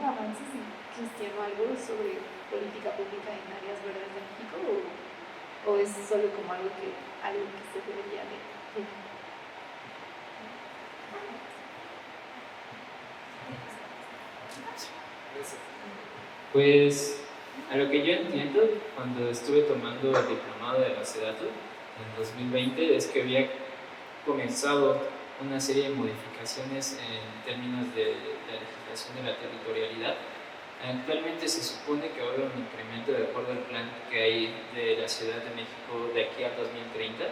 avances en cuestión o algo sobre política pública en áreas verdes de México? ¿O es solo como algo que se debería de? Pues a lo que yo entiendo, cuando estuve tomando el diplomado de la SEDATU en 2020, es que había comenzado una serie de modificaciones en términos de la legislación de la territorialidad. Actualmente se supone que va a haber un incremento de acuerdo al plan que hay de la Ciudad de México de aquí al 2030,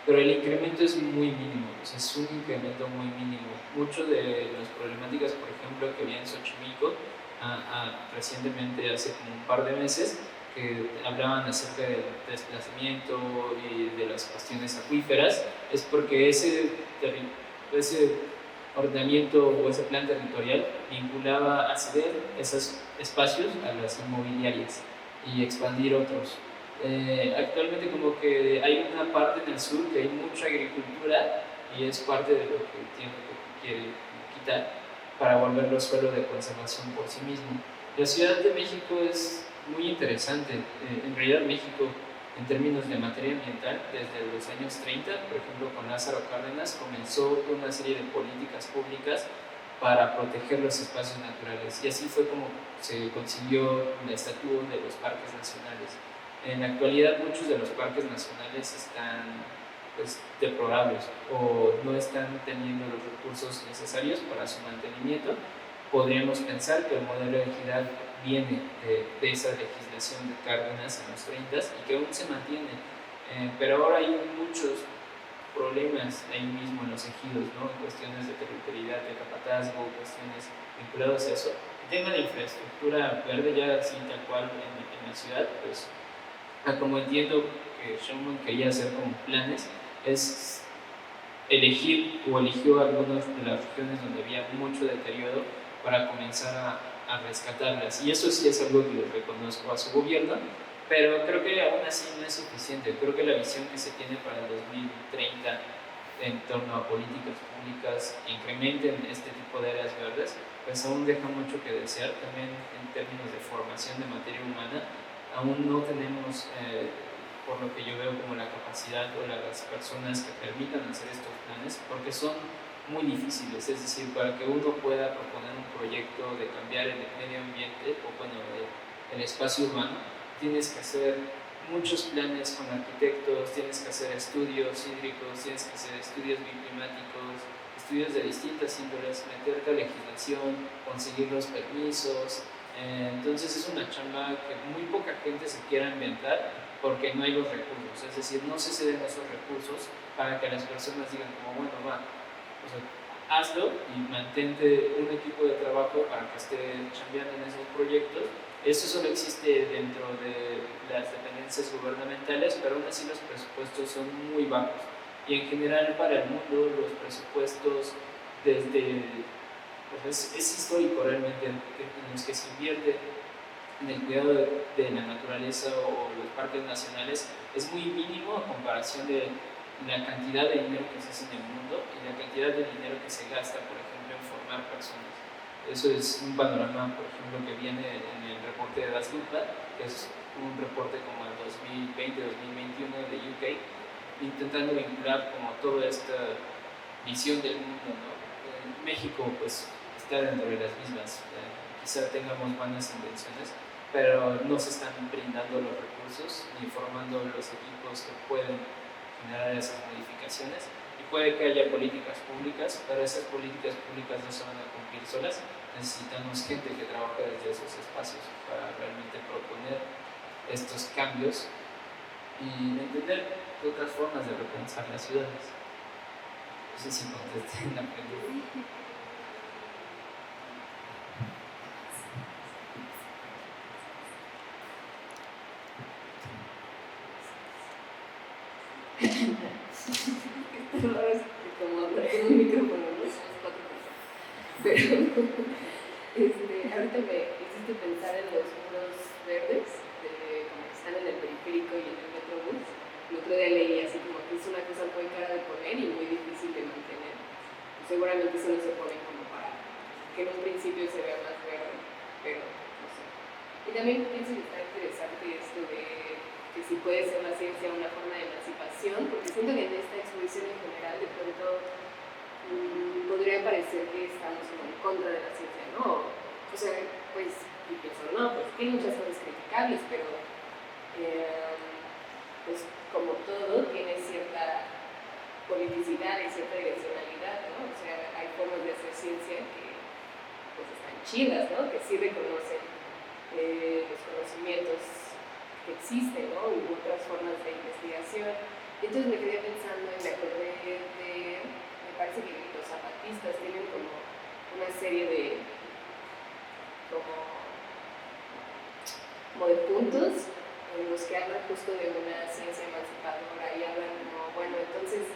pero el incremento es muy mínimo, o sea, es un incremento muy mínimo. Muchas de las problemáticas, por ejemplo, que había en Xochimilco recientemente, hace como un par de meses, que hablaban acerca del desplazamiento y de las cuestiones acuíferas, es porque ese ordenamiento o ese plan territorial vinculaba a ceder esos espacios a las inmobiliarias y expandir otros. Actualmente como que hay una parte en el sur que hay mucha agricultura y es parte de lo que entiendo que quiere quitar para volverlo suelo de conservación por sí mismo. La Ciudad de México es muy interesante. En realidad México, en términos de materia ambiental, desde los años 30, por ejemplo con Lázaro Cárdenas, comenzó una serie de políticas públicas para proteger los espacios naturales, y así fue como se consiguió el estatuto de los parques nacionales. En la actualidad muchos de los parques nacionales están deplorables o no están teniendo los recursos necesarios para su mantenimiento. Podríamos pensar que el modelo de equidad viene de esa legislación de Cárdenas en los 30 y que aún se mantiene, pero ahora hay muchos problemas ahí mismo en los ejidos, ¿no? En cuestiones de territorialidad, de capatazgo, cuestiones vinculadas a eso. El tema de infraestructura verde ya así tal cual en la ciudad, pues como entiendo que Schumann quería hacer como planes, es elegir o eligió algunas de las regiones donde había mucho deterioro para comenzar a rescatarlas, y eso sí es algo que le reconozco a su gobierno, pero creo que aún así no es suficiente. Creo que la visión que se tiene para el 2030 en torno a políticas públicas que incrementen este tipo de áreas verdes, pues aún deja mucho que desear. También en términos de formación de materia humana, aún no tenemos por lo que yo veo como la capacidad o las personas que permitan hacer estos planes, porque son muy difíciles, es decir, para que uno pueda proponer un proyecto de cambiar el medio ambiente o bueno, el espacio urbano, tienes que hacer muchos planes con arquitectos, tienes que hacer estudios hídricos, tienes que hacer estudios bioclimáticos, estudios de distintas índoles, meterte a legislación, conseguir los permisos. Entonces es una chamba que muy poca gente se quiera inventar porque no hay los recursos, es decir, no se ceden esos recursos para que las personas digan como, bueno, va, o sea, hazlo y mantente un equipo de trabajo para que esté chambeando en esos proyectos. Eso solo existe dentro de las dependencias gubernamentales, pero aún así los presupuestos son muy bajos. Y en general para el mundo los presupuestos desde pues es histórico realmente en los que se invierte en el cuidado de la naturaleza o los parques nacionales es muy mínimo a comparación de la cantidad de dinero que se hace en el mundo y la cantidad de dinero que se gasta, por ejemplo, en formar personas. Eso es un panorama, por ejemplo, que viene en el reporte de Das Lupa, que es un reporte como el 2020-2021 de UK, intentando vincular como toda esta visión del mundo, ¿no? En México, pues, está dentro de las mismas. Quizá tengamos buenas intenciones, pero no se están brindando los recursos ni formando los equipos que pueden generar esas modificaciones. Y puede que haya políticas públicas, pero esas políticas públicas no se van a cumplir solas. Necesitamos gente que trabaje desde esos espacios para realmente proponer estos cambios y entender otras formas de repensar las ciudades. No sé si contesté en la pregunta. Como hablar con un micrófono, ¿no? Somos 4 personas. Pero ahorita me hiciste pensar en los muros verdes, como que están en el periférico y en el metrobús. El otro día leí así como que es una cosa muy cara de poner y muy difícil de mantener. Y seguramente solo se pone como para que en un principio se vea más verde, pero no sé. Y también pienso que está interesante esto de que si puede ser la ciencia una forma de emancipación, porque siento que en esta exposición en general de pronto podría parecer que estamos como en contra de la ciencia, ¿no? O sea, pues, y pienso, no, pues tiene muchas cosas criticables, pero pues como todo tiene cierta politicidad y cierta direccionalidad, ¿no? O sea, hay formas de hacer ciencia que pues están chidas, ¿no? Que sí reconocen los conocimientos que existen, ¿no? Y otras formas de investigación. Entonces me quedé pensando y me acordé me parece que los zapatistas tienen como una serie de como de puntos en los que hablan justo de una ciencia emancipadora y hablan como, bueno, entonces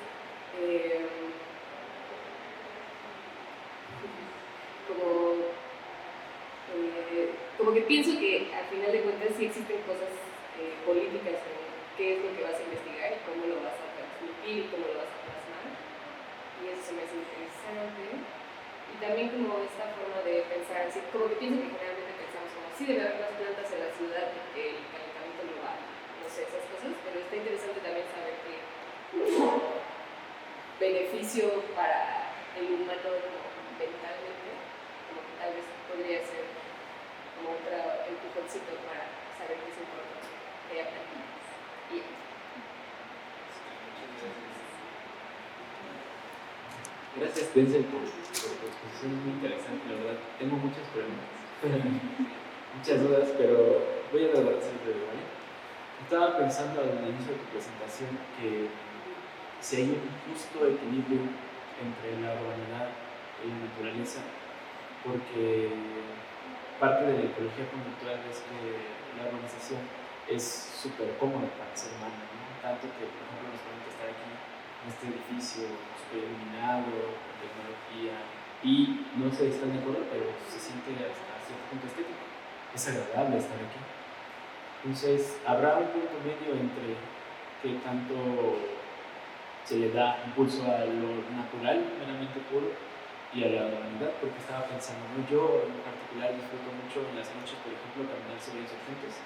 como que pienso que al final de cuentas sí existen cosas políticas en qué es lo que vas a investigar y cómo lo vas a transmitir y cómo lo vas a plasmar, y eso se me hace interesante. Y también como esta forma de pensar, así, como que pienso que generalmente pensamos como sí debe haber más plantas en la ciudad porque el calentamiento global, no sé, esas cosas, pero está interesante también saber que como beneficio para el humano mentalmente, como que tal vez podría ser como otro empujoncito para saber que es importante que haya plantillas. Gracias, Denzel, por tu exposición, es muy interesante, la verdad. Tengo muchas preguntas, muchas dudas, pero voy a tratar de ser breve, ¿vale? Estaba pensando al inicio de tu presentación que si hay un justo equilibrio entre la urbanidad y la naturaleza, porque parte de la ecología conductual es que la urbanización es súper cómoda para el ser humano, ¿no? Tanto que, por ejemplo, nos permite estar aquí en este edificio súper iluminado, con tecnología, y no sé si están de acuerdo, pero se siente hasta cierto punto estético. Es agradable estar aquí. Entonces, habrá un punto medio entre qué tanto se le da impulso a lo natural, meramente puro, y a la humanidad, porque estaba pensando, ¿no? Yo en particular disfruto mucho en las noches, por ejemplo, caminar sobre insurgentes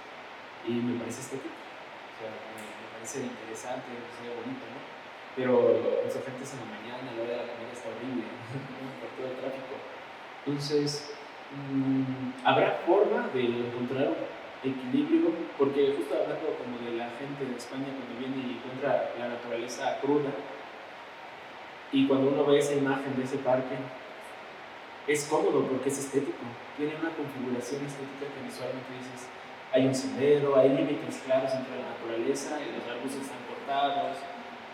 y me parece estético, o sea, me ser interesante, sería bonito, ¿no? Pero los ofertas en la mañana, a la hora de la comida está horrible, ¿no? Por todo el tráfico. Entonces, ¿habrá forma de encontrar un equilibrio? Porque justo hablando como de la gente de España cuando viene y encuentra la naturaleza cruda, y cuando uno ve esa imagen de ese parque, es cómodo porque es estético, tiene una configuración estética que visualmente dices, hay un sendero, hay límites claros entre la naturaleza, y los arbustos están cortados,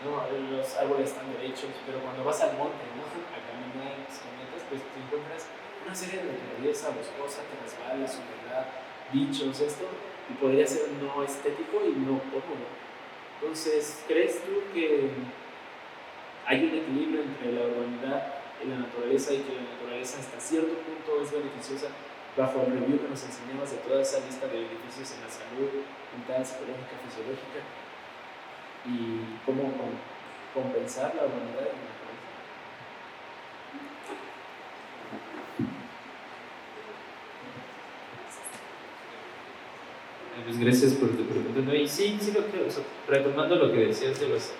¿no? Los árboles están derechos, pero cuando vas al monte, ¿no? A caminar en bicicletas, pues te encuentras una serie de naturaleza boscosa, te resbalas, humedad, bichos, esto, y podría ser no estético y no cómodo. Entonces, ¿crees tú que hay un equilibrio entre la urbanidad y la naturaleza, y que la naturaleza hasta cierto punto es beneficiosa bajo el review que nos enseñabas de toda esa lista de beneficios en la salud mental, psicológica, fisiológica, y cómo compensar la urbanidad y la naturaleza? Pues gracias por tu pregunta. ¿No? Y sí, sí lo creo. O sea, retomando lo que decías de los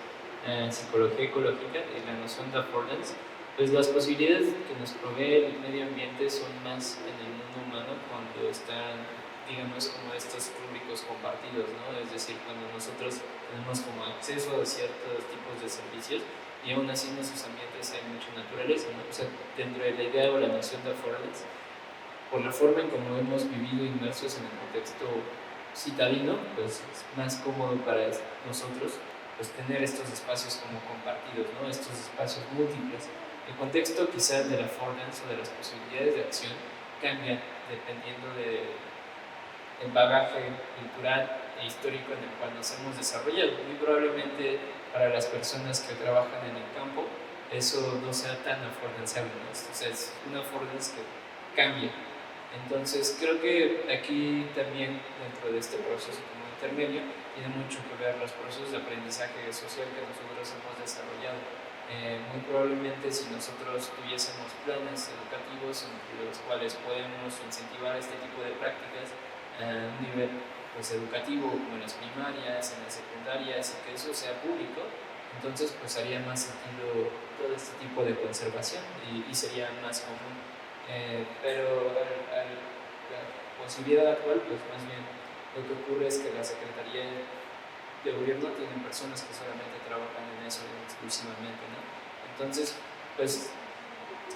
psicología ecológica y la noción de affordance, pues las posibilidades que nos provee el medio ambiente son más en el mundo humano cuando están, digamos, como estos públicos compartidos, ¿no? Es decir, cuando nosotros tenemos como acceso a ciertos tipos de servicios y aún así en esos ambientes hay mucha naturaleza, ¿no? O sea, dentro de la idea o la noción de affordance, por la forma en cómo hemos vivido inmersos en el contexto citadino, pues es más cómodo para nosotros pues tener estos espacios como compartidos, ¿no? Estos espacios múltiples. El contexto quizás de la affordance o de las posibilidades de acción cambia dependiendo del bagaje cultural e histórico en el cual nos hemos desarrollado. Muy probablemente para las personas que trabajan en el campo eso no sea tan affordanceable, ¿no? O sea, es una affordance que cambia. Entonces creo que aquí también dentro de este proceso como intermedio tiene mucho que ver los procesos de aprendizaje social que nosotros hemos desarrollado. Muy probablemente si nosotros tuviésemos planes educativos en los cuales podemos incentivar este tipo de prácticas a un nivel pues, educativo como en las primarias, en las secundarias, y que eso sea público, entonces pues haría más sentido todo este tipo de conservación y sería más común. Pero la posibilidad actual, pues más bien lo que ocurre es que la Secretaría de Gobierno tiene personas que solamente trabajan en eso exclusivamente, ¿no? Entonces, pues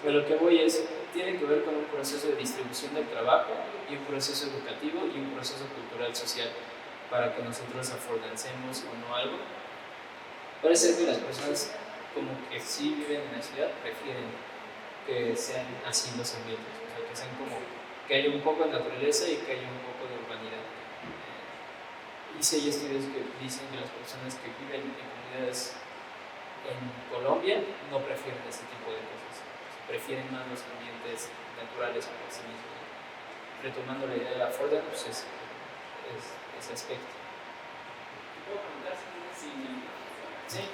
a lo que voy es, tiene que ver con un proceso de distribución del trabajo y un proceso educativo y un proceso cultural social para que nosotros afordancemos o no algo. Parece que las personas como que sí viven en la ciudad prefieren que sean así los ambientes, o sea, que sean como que haya un poco de naturaleza y que haya un poco de urbanidad. Y sí hay estudios que dicen que las personas que viven en comunidades en Colombia no prefieren ese tipo de cosas, prefieren más los ambientes naturales por sí mismos. Retomando la idea de la Forda, pues es ese aspecto. ¿Puedo preguntar si... ¿Sí?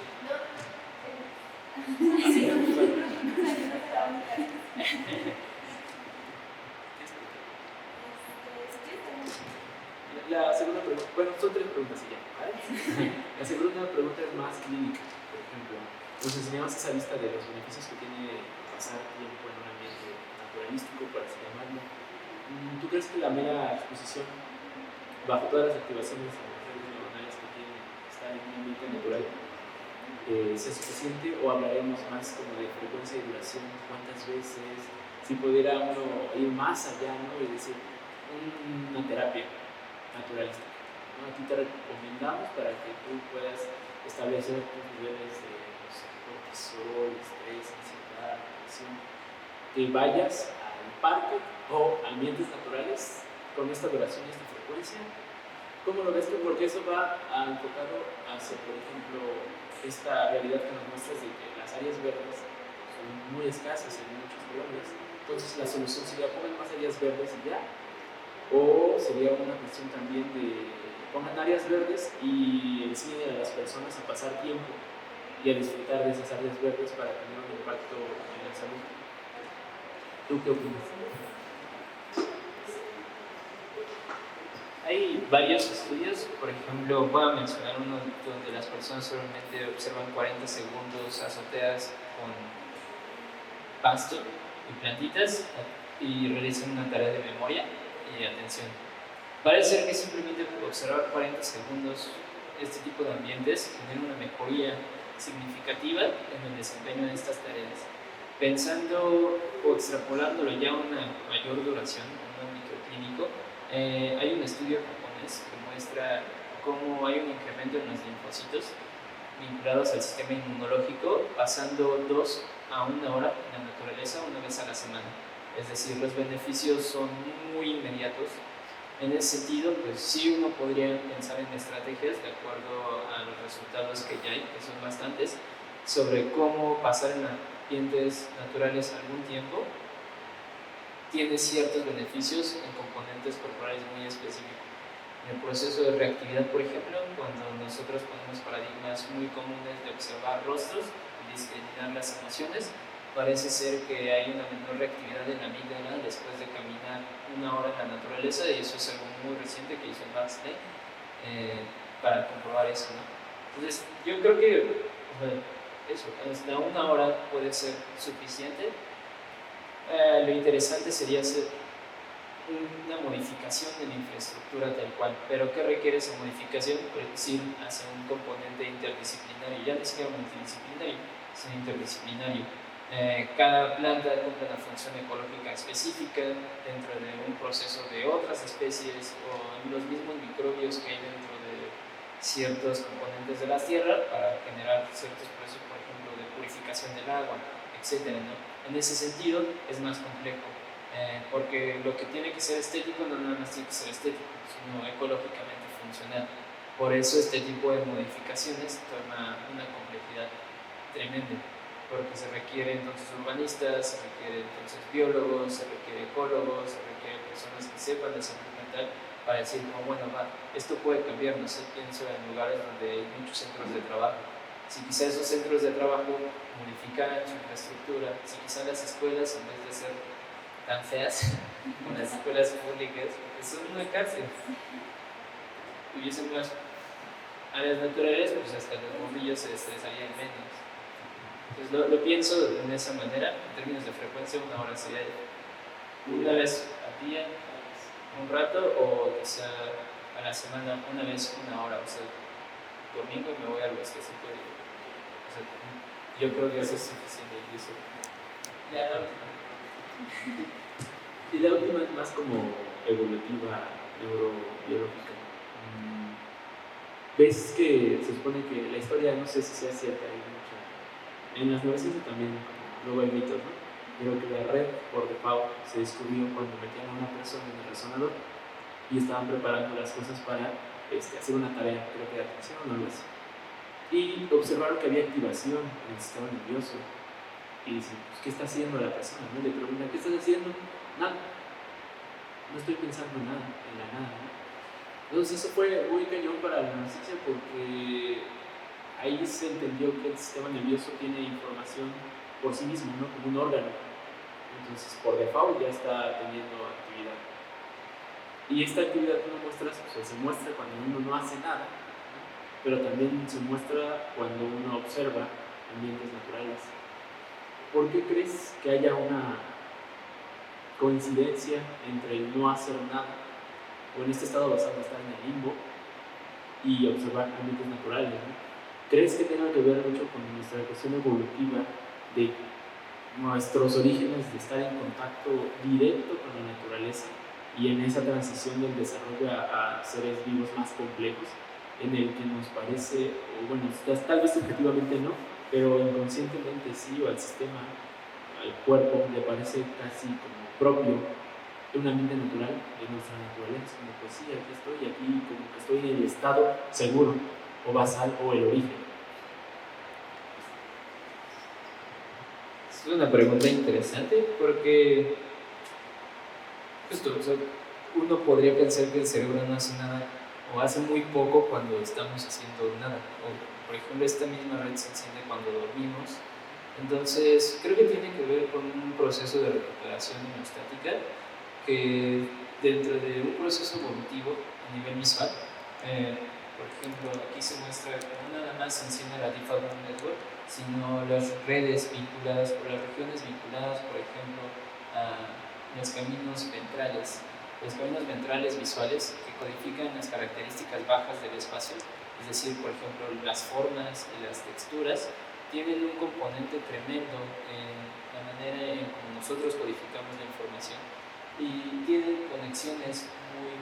La segunda pregunta, bueno, son tres preguntas y ya, ¿vale? La segunda pregunta es más clínica, por ejemplo. Nos enseñamos esa lista de los beneficios que tiene pasar tiempo en un ambiente naturalístico, por así llamarlo. ¿Tú crees que la mera exposición, bajo todas las activaciones neuronales que tiene estar en un ambiente natural, sea suficiente, o hablaremos más como de frecuencia y duración, cuántas veces, si pudiera uno ir más allá, ¿no? Y decir, una terapia naturalista, ¿no? Aquí te recomendamos para que tú puedas establecer tus niveles de cortisol, estrés, ansiedad, depresión, que vayas al parque o ambientes naturales con esta duración y esta frecuencia. ¿Cómo lo ves tú? Porque eso va enfocado hacia, por ejemplo, esta realidad que nos muestras de que las áreas verdes son muy escasas en muchos colonias. Entonces la solución sería poner más áreas verdes y ya, o sería una cuestión también de pongan áreas verdes y enseñen a las personas a pasar tiempo y a disfrutar de esas áreas verdes para tener un impacto en la salud. ¿Tú qué opinas? Hay varios estudios, por ejemplo, voy a mencionar uno donde las personas solamente observan 40 segundos azoteas con pasto y plantitas y realizan una tarea de memoria y atención. Parece ser que simplemente por observar 40 segundos este tipo de ambientes genera una mejoría significativa en el desempeño de estas tareas. Pensando o extrapolándolo ya a una mayor duración, un ámbito clínico, hay un estudio japonés que muestra cómo hay un incremento en los linfocitos vinculados al sistema inmunológico, pasando 2 a 1 hora en la naturaleza una vez a la semana. Es decir, los beneficios son muy inmediatos. En ese sentido, pues sí uno podría pensar en estrategias de acuerdo a los resultados que ya hay, que son bastantes, sobre cómo pasar en ambientes naturales algún tiempo tiene ciertos beneficios en componentes corporales muy específicos. En el proceso de reactividad, por ejemplo, cuando nosotros ponemos paradigmas muy comunes de observar rostros y discriminar las emociones, parece ser que hay una menor reactividad en la amígdala después de caminar 1 hora en la naturaleza, y eso es algo muy reciente que hizo Baxley para comprobar eso, ¿no? Entonces, yo creo que eso, hasta 1 hora puede ser suficiente. Lo interesante sería hacer una modificación de la infraestructura tal cual, pero ¿qué requiere esa modificación? Por decir, hacia un componente interdisciplinario, ya ni siquiera multidisciplinario, sino interdisciplinario. Cada planta cumple una función ecológica específica dentro de un proceso de otras especies o los mismos microbios que hay dentro de ciertos componentes de la tierra para generar ciertos procesos, por ejemplo, de purificación del agua, etc., ¿no? En ese sentido es más complejo, porque lo que tiene que ser estético no nada más tiene que ser estético, sino ecológicamente funcional. Por eso este tipo de modificaciones toma una complejidad tremenda, porque se requiere entonces urbanistas, se requiere entonces biólogos, se requiere ecólogos, se requiere personas que sepan de salud mental para decir, como, bueno, va, esto puede cambiar. No sé, pienso en lugares donde hay muchos centros de trabajo. Si quizá esos centros de trabajo modificaran su infraestructura, si quizá las escuelas, en vez de ser tan feas como las escuelas públicas, porque son una cárcel, tuviesen más áreas naturales, pues hasta los bombillos se estresarían menos. Entonces lo pienso de esa manera, en términos de frecuencia. 1 hora sería una vez al día, un rato, o quizá a la semana 1 vez 1 hora, o sea, domingo me voy al bosquecito. O sea, yo creo que eso es suficiente. Y eso. Ya, la última. Y la última es más como evolutiva, neurobiológica. Ves que se supone que la historia, no sé si sea cierta, hay mucha. En las neurociencias también, luego hay mitos, ¿no? Pero que la red por default se descubrió cuando metían a una persona en el resonador y estaban preparando las cosas para hacer una tarea, creo que de atención o algo así. Y observaron que había activación en el sistema nervioso. Y dicen, pues, ¿qué está haciendo la persona? ¿No? Le preguntan, ¿qué estás haciendo? Nada. No estoy pensando en nada, en la nada, ¿no? Entonces eso fue muy cañón para la neurociencia, porque ahí se entendió que el sistema nervioso tiene información por sí mismo, ¿no? Como un órgano. Entonces, por default ya está teniendo actividad. Y esta actividad que uno muestra, o sea, se muestra cuando uno no hace nada, ¿no? Pero también se muestra cuando uno observa ambientes naturales. ¿Por qué crees que haya una coincidencia entre el no hacer nada, o en este estado basado en estar en el limbo, y observar ambientes naturales, ¿no? ¿Crees que tenga que ver mucho con nuestra cuestión evolutiva de nuestros orígenes, de estar en contacto directo con la naturaleza, y en esa transición del desarrollo a seres vivos más complejos, en el que nos parece, o bueno, tal vez subjetivamente no, pero inconscientemente sí, o al sistema, al cuerpo, le parece casi como propio de un ambiente natural, de nuestra naturaleza, como pues sí, aquí como que estoy en el estado seguro, o basal, o el origen? Es una pregunta interesante, porque justo, o sea, uno podría pensar que el cerebro no hace nada, o hace muy poco cuando estamos haciendo nada, o por ejemplo esta misma red se enciende cuando dormimos. Entonces creo que tiene que ver con un proceso de recuperación homeostática, que dentro de un proceso evolutivo en nivel visual. Por ejemplo, aquí se muestra que no nada más se enciende la Default Mode Network, sino las redes vinculadas o las regiones vinculadas, por ejemplo, a los caminos ventrales. Los caminos ventrales visuales que codifican las características bajas del espacio, es decir, por ejemplo, las formas y las texturas, tienen un componente tremendo en la manera en cómo nosotros codificamos la información y tienen conexiones muy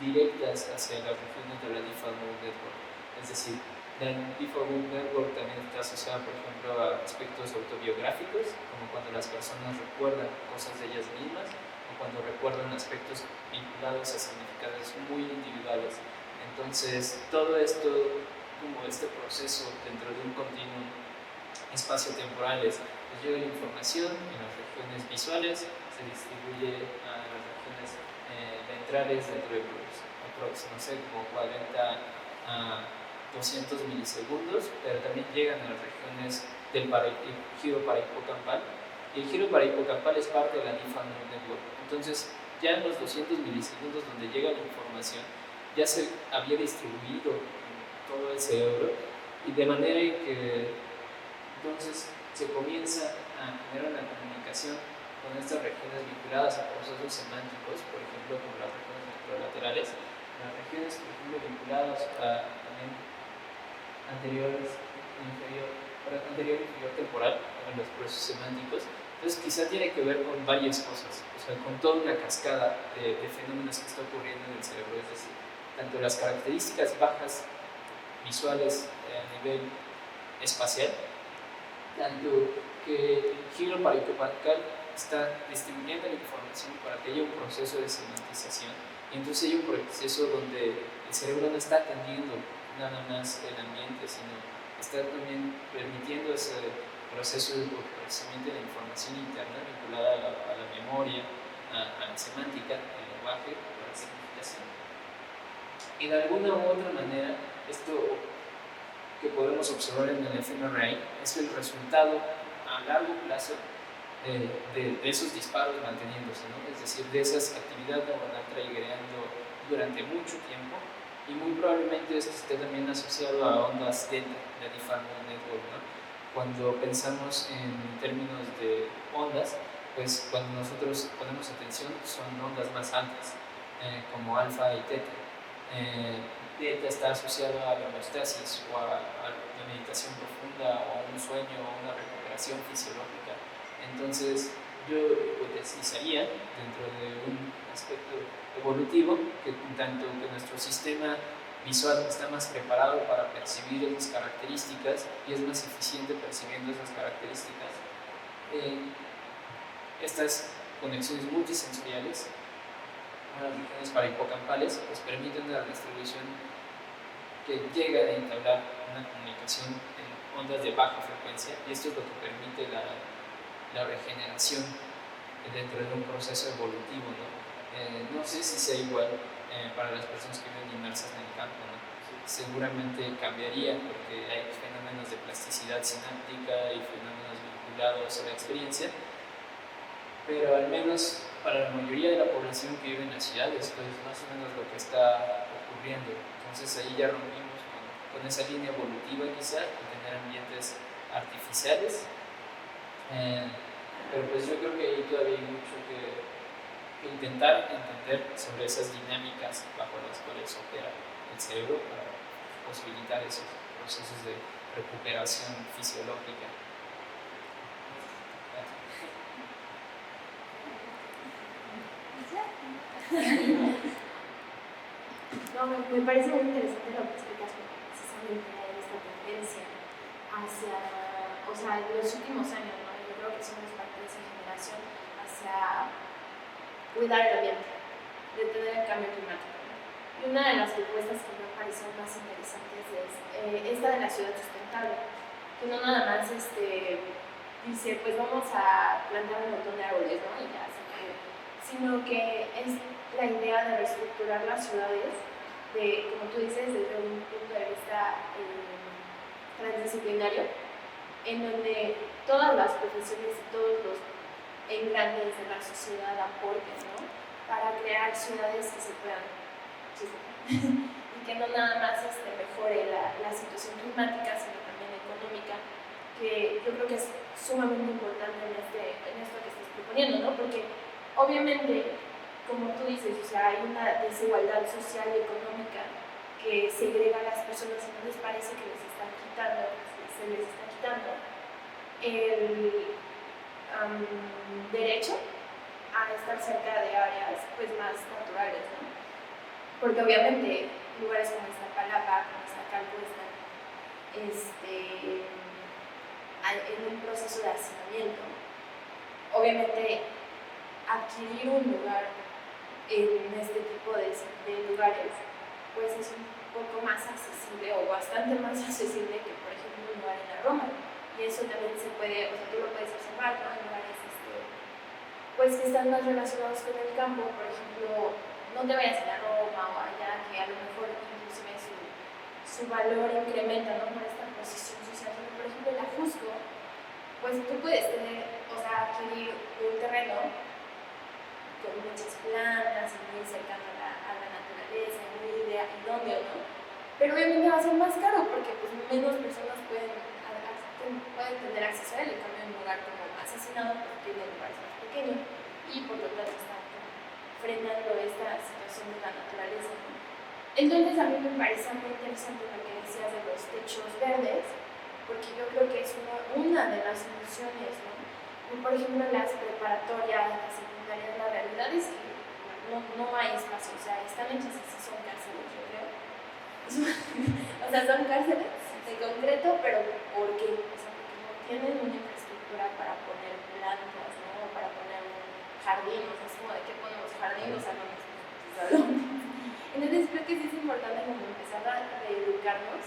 directas hacia las regiones de la Default Mode Network. Es decir, la Default Mode Network también está asociada, por ejemplo, a aspectos autobiográficos, como cuando las personas recuerdan cosas de ellas mismas o cuando recuerdan aspectos vinculados a significados muy individuales. Entonces, todo esto, como este proceso dentro de un continuum espacio-temporal, pues llega la información en las regiones visuales, se distribuye a las regiones ventrales dentro de no sé, como 40 a 200 milisegundos, pero también llegan a las regiones del giro parahipocampal, y el giro parahipocampal es parte de la Default Mode Network. Entonces, ya en los 200 milisegundos donde llega la información, ya se había distribuido todo el cerebro, y de manera que entonces se comienza a generar una comunicación con estas regiones vinculadas a procesos semánticos, por ejemplo, como las regiones ventrolaterales, las regiones, por ejemplo, vinculadas a también anterior inferior temporal, en los procesos semánticos. Entonces, quizá tiene que ver con varias cosas, o sea, con toda una cascada de fenómenos que está ocurriendo en el cerebro, es decir, tanto las características bajas visuales a nivel espacial, tanto que el giro parahipocampal está distribuyendo la información para que haya un proceso de semantización, y entonces hay un proceso donde el cerebro no está atendiendo nada más el ambiente, sino está también permitiendo ese proceso de procesamiento de la información interna vinculada a la memoria, a la semántica, al lenguaje, a la significación. Y de alguna u otra manera, esto que podemos observar en el fMRI es el resultado a largo plazo de esos disparos manteniéndose, ¿no? Es decir, de esas actividades neuronal triggerando durante mucho tiempo, y muy probablemente esto esté también asociado a ondas delta, la Default Mode Network, ¿no? Cuando pensamos en términos de ondas, pues cuando nosotros ponemos atención son ondas más altas, como alfa y teta. Delta está asociado a la homeostasis o a la meditación profunda o a un sueño o a una recuperación fisiológica. Entonces, yo hipotetizaría dentro de un aspecto evolutivo que tanto que nuestro sistema visual está más preparado para percibir esas características y es más eficiente percibiendo esas características, estas conexiones multisensoriales a las regiones parahipocampales pues permiten la distribución que llega a entablar una comunicación en ondas de baja frecuencia, y esto es lo que permite la regeneración dentro de un proceso evolutivo, ¿no? No sé si sea igual para las personas que viven inmersas en el campo, ¿no? Seguramente cambiaría porque hay fenómenos de plasticidad sináptica y fenómenos vinculados a la experiencia, pero al menos para la mayoría de la población que vive en las ciudades, pues más o menos lo que está ocurriendo. Entonces ahí ya rompimos con esa línea evolutiva quizá, de tener ambientes artificiales, pero pues yo creo que ahí todavía hay mucho que intentar entender sobre esas dinámicas bajo las cuales opera el cerebro para posibilitar esos procesos de recuperación fisiológica. No, me parece muy interesante lo que explicas, porque precisamente hay esta tendencia hacia, o sea, en los últimos años, ¿no? Yo creo que somos parte de esa generación hacia cuidar el ambiente, detener el cambio climático, ¿no? Y una de las propuestas que me parecen más interesantes es esta de la ciudad sustentable, que no nada más dice, pues vamos a plantar un montón de árboles, ¿no? Y ya, sino que es la idea de reestructurar las ciudades, como tú dices, desde un punto de vista transdisciplinario, en donde todas las profesiones y todos los engrandes de la sociedad aporten, ¿no? Para crear ciudades que se puedan y que no nada más mejore la situación climática, sino también económica, que yo creo que es sumamente importante en esto que estás proponiendo, ¿no? Porque obviamente, como tú dices, o sea, hay una desigualdad social y económica que segrega a las personas, entonces parece que les están quitando, se les está quitando el derecho a estar cerca de áreas pues más naturales, ¿no? Porque obviamente lugares como Iztapalapa, como Iztacalco están en un proceso de hacinamiento. Obviamente adquirir un lugar en este tipo de lugares pues es un poco más accesible o bastante más accesible que por ejemplo un lugar en la Roma. Y eso también se puede, o sea, tú lo puedes observar, ¿no? En lugares pues que están más relacionados con el campo, por ejemplo, no te vayas a la Roma o allá, que a lo mejor inclusive su valor incrementa, ¿no? Por esta posición social. Pero, por ejemplo, en la Jusco, pues tú puedes tener, o sea, adquirir un terreno con muchas plantas y muy cercano a la naturaleza, muy idóneo, ¿no? Pero obviamente va a ser más caro porque pues menos personas pueden tener acceso a él, en cambio en un lugar como más hacinado porque tiene lugares más pequeños y por lo tanto está frenando esta situación de la naturaleza, ¿no? Entonces a mí me parece muy interesante lo que decías de los techos verdes, porque yo creo que es una de las soluciones, ¿no? Por ejemplo, en las preparatorias, en las secundarias, la realidad es que no hay espacio, o sea, están hechas así, son cárceles, yo creo. O sea, son cárceles de concreto, pero ¿por qué? O sea, porque no tienen una infraestructura para poner plantas, ¿no? Para poner un jardín, o sea, es como de qué ponemos jardín, o sea, no Entonces creo que sí es importante como empezar a reeducarnos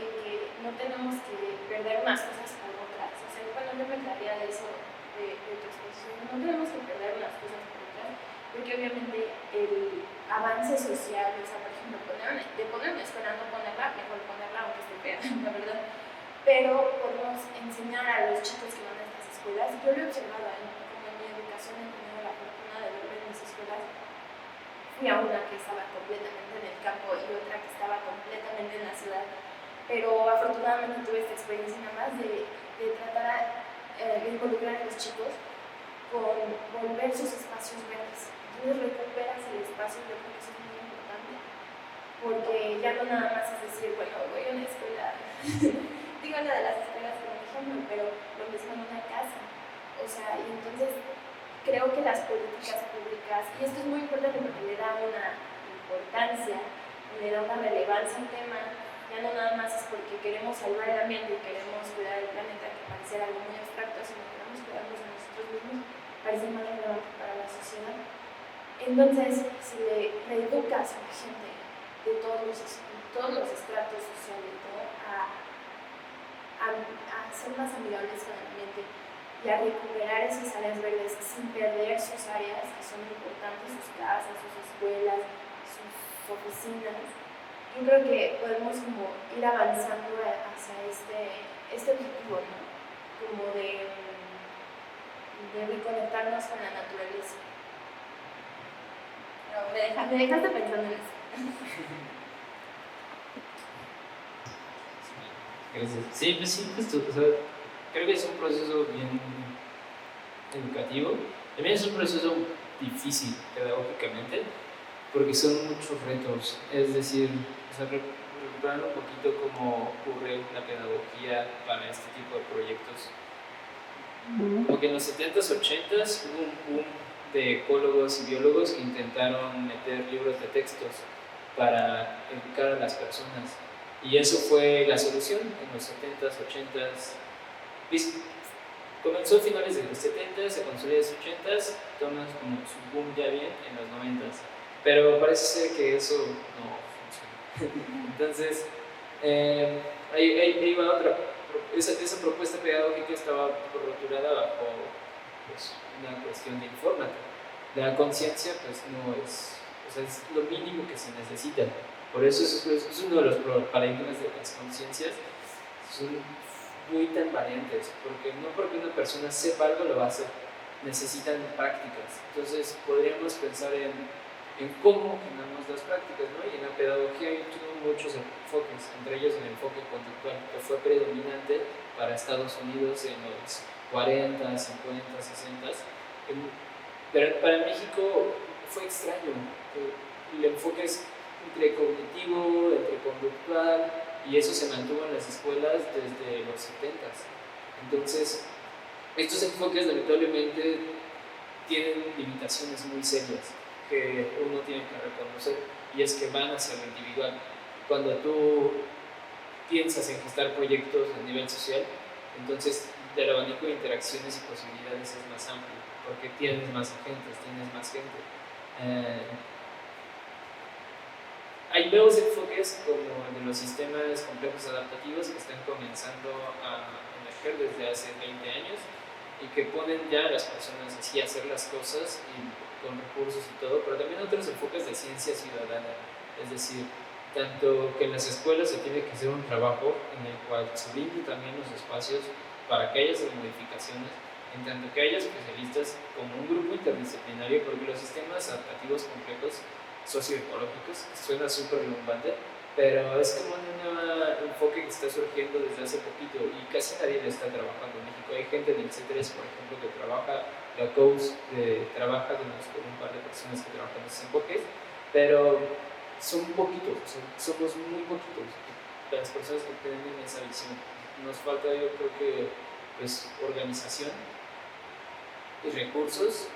en que no tenemos que perder unas cosas por otras. O sea, bueno, yo me quedaría de eso, de tu exposición, no tenemos que perder unas cosas por otras, porque obviamente el avance social, o sea, por ejemplo, de poner una escuela, no ponerla, mejor ponerla aunque esté fea, la verdad. Pero podemos enseñar a los chicos que van a estas escuelas. Yo lo he observado, como en mi educación he tenido la fortuna de verlo en mis escuelas. Fui a una que estaba completamente en el campo y otra que estaba completamente en la ciudad. Pero afortunadamente tuve esta experiencia nada más de tratar de involucrar a los chicos con volver sus espacios verdes. Entonces recuperas el espacio, yo creo que eso es muy importante, porque ya no nada más es decir, bueno, voy a una escuela, digo la de las escuelas como ejemplo, pero lo mismo en una casa. O sea, y entonces creo que las políticas públicas, y esto es muy importante porque le da una importancia, le da una relevancia al tema, ya no nada más es porque queremos salvar el ambiente y queremos cuidar el planeta, que parece algo muy abstracto, sino que queremos cuidarnos de nosotros mismos, parece más relevante para la sociedad. Entonces, si le reeducas a la gente de todos los estratos sociales, ¿no? a ser más amigables con el ambiente y a recuperar esas áreas verdes sin perder sus áreas que son importantes, sus casas, sus escuelas, sus oficinas. Yo creo que podemos como ir avanzando hacia este objetivo, ¿no? Como de reconectarnos con la naturaleza. Pero me dejaste pensando en eso. Gracias. Sí, pues sí, justo. O sea, creo que es un proceso bien educativo. También es un proceso difícil pedagógicamente porque son muchos retos. Es decir, o sea, recuperando un poquito cómo ocurre la pedagogía para este tipo de proyectos. Como que en los 70s, 80s hubo un boom de ecólogos y biólogos que intentaron meter libros de textos para educar a las personas. Y eso fue la solución en los 70s, 80s. Comenzó a finales de los 70s, se consolidó en los 80s, toma como su boom ya bien en los 90s. Pero parece ser que eso no funciona. Entonces, ahí va otra. Esa propuesta pedagógica estaba rotulada bajo pues, una cuestión de infórmata. La conciencia pues no es, o sea, es lo mínimo que se necesita. Por eso es uno de los paradigmas de las conciencias, son muy tan variantes, porque no porque una persona sepa algo lo va a hacer, necesitan prácticas. Entonces podríamos pensar en en cómo generamos las prácticas, ¿no? Y en la pedagogía hay muchos enfoques, entre ellos el enfoque conductual, que fue predominante para Estados Unidos en los 40, 50, 60. Pero para México fue extraño. El enfoque es entre cognitivo, entre conductual, y eso se mantuvo en las escuelas desde los 70. Entonces, estos enfoques lamentablemente tienen limitaciones muy serias que uno tiene que reconocer, y es que van hacia lo individual. Cuando tú piensas en gestar proyectos a nivel social, entonces el abanico de interacciones y posibilidades es más amplio, porque tienes más agentes, tienes más gente. Hay nuevos enfoques como el de los sistemas complejos adaptativos que están comenzando a emerger desde hace 20 años y que ponen ya a las personas así a hacer las cosas y con recursos y todo, pero también otros enfoques de ciencia ciudadana, es decir, tanto que en las escuelas se tiene que hacer un trabajo en el cual se brinden también los espacios para que haya esas modificaciones, en tanto que haya especialistas como un grupo interdisciplinario, porque los sistemas adaptativos complejos socioecológicos suena súper rimbombante, pero es como un enfoque que está surgiendo desde hace poquito y casi nadie lo está trabajando en México. Hay gente del C3, por ejemplo, que trabaja, la COUS trabaja con un par de personas que trabajan en esos enfoques, pero son poquitos, somos muy poquitos las personas que tienen esa visión. Nos falta, yo creo que, pues, organización y recursos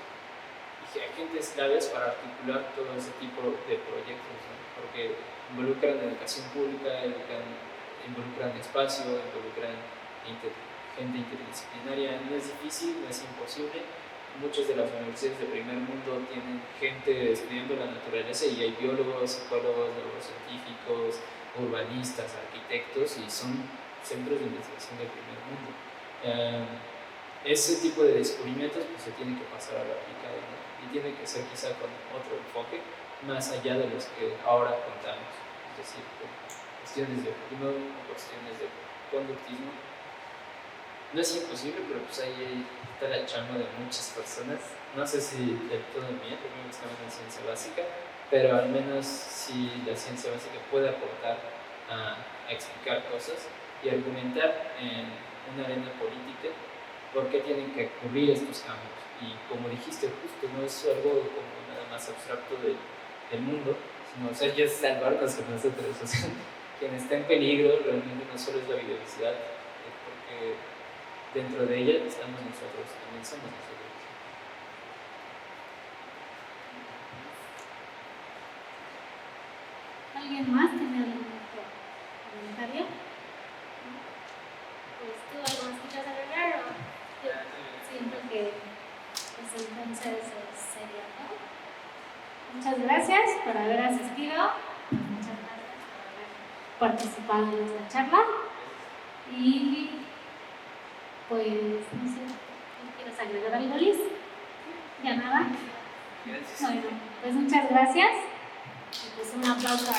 y agentes claves para articular todo ese tipo de proyectos, ¿no? Porque involucran educación pública, involucran espacio, involucran gente interdisciplinaria. No es difícil, no es imposible. Muchas de las universidades de primer mundo tienen gente estudiando la naturaleza y hay biólogos, psicólogos, neurocientíficos, urbanistas, arquitectos, y son centros de investigación de primer mundo. Ese tipo de descubrimientos pues, se tiene que pasar a lo aplicado, ¿no? Y tiene que ser quizá con otro enfoque más allá de los que ahora contamos, es decir, con cuestiones de ritmo, cuestiones de conductismo. No es imposible, pero pues ahí está la chamba de muchas personas. No sé si del todo mía, porque me gusta la ciencia básica, pero al menos si la ciencia básica puede aportar a explicar cosas y argumentar en una arena política por qué tienen que ocurrir estos cambios. Y como dijiste justo, no es algo como nada más abstracto del mundo, sino, o sea, ya es salvarnos a nosotros. O sea, quien está en peligro realmente no solo es la biodiversidad, porque dentro de ella estamos nosotros, también somos nosotros. ¿Alguien más tiene algún otro comentario? Pues tú algo más quieres agregar, o yo siento que pues entonces sería todo. Muchas gracias por haber asistido, muchas gracias por haber participado en esta charla y pues no sé, ¿quieres agregar algo, Liz? ¿Ya nada? Gracias. Bueno, pues muchas gracias y pues un aplauso a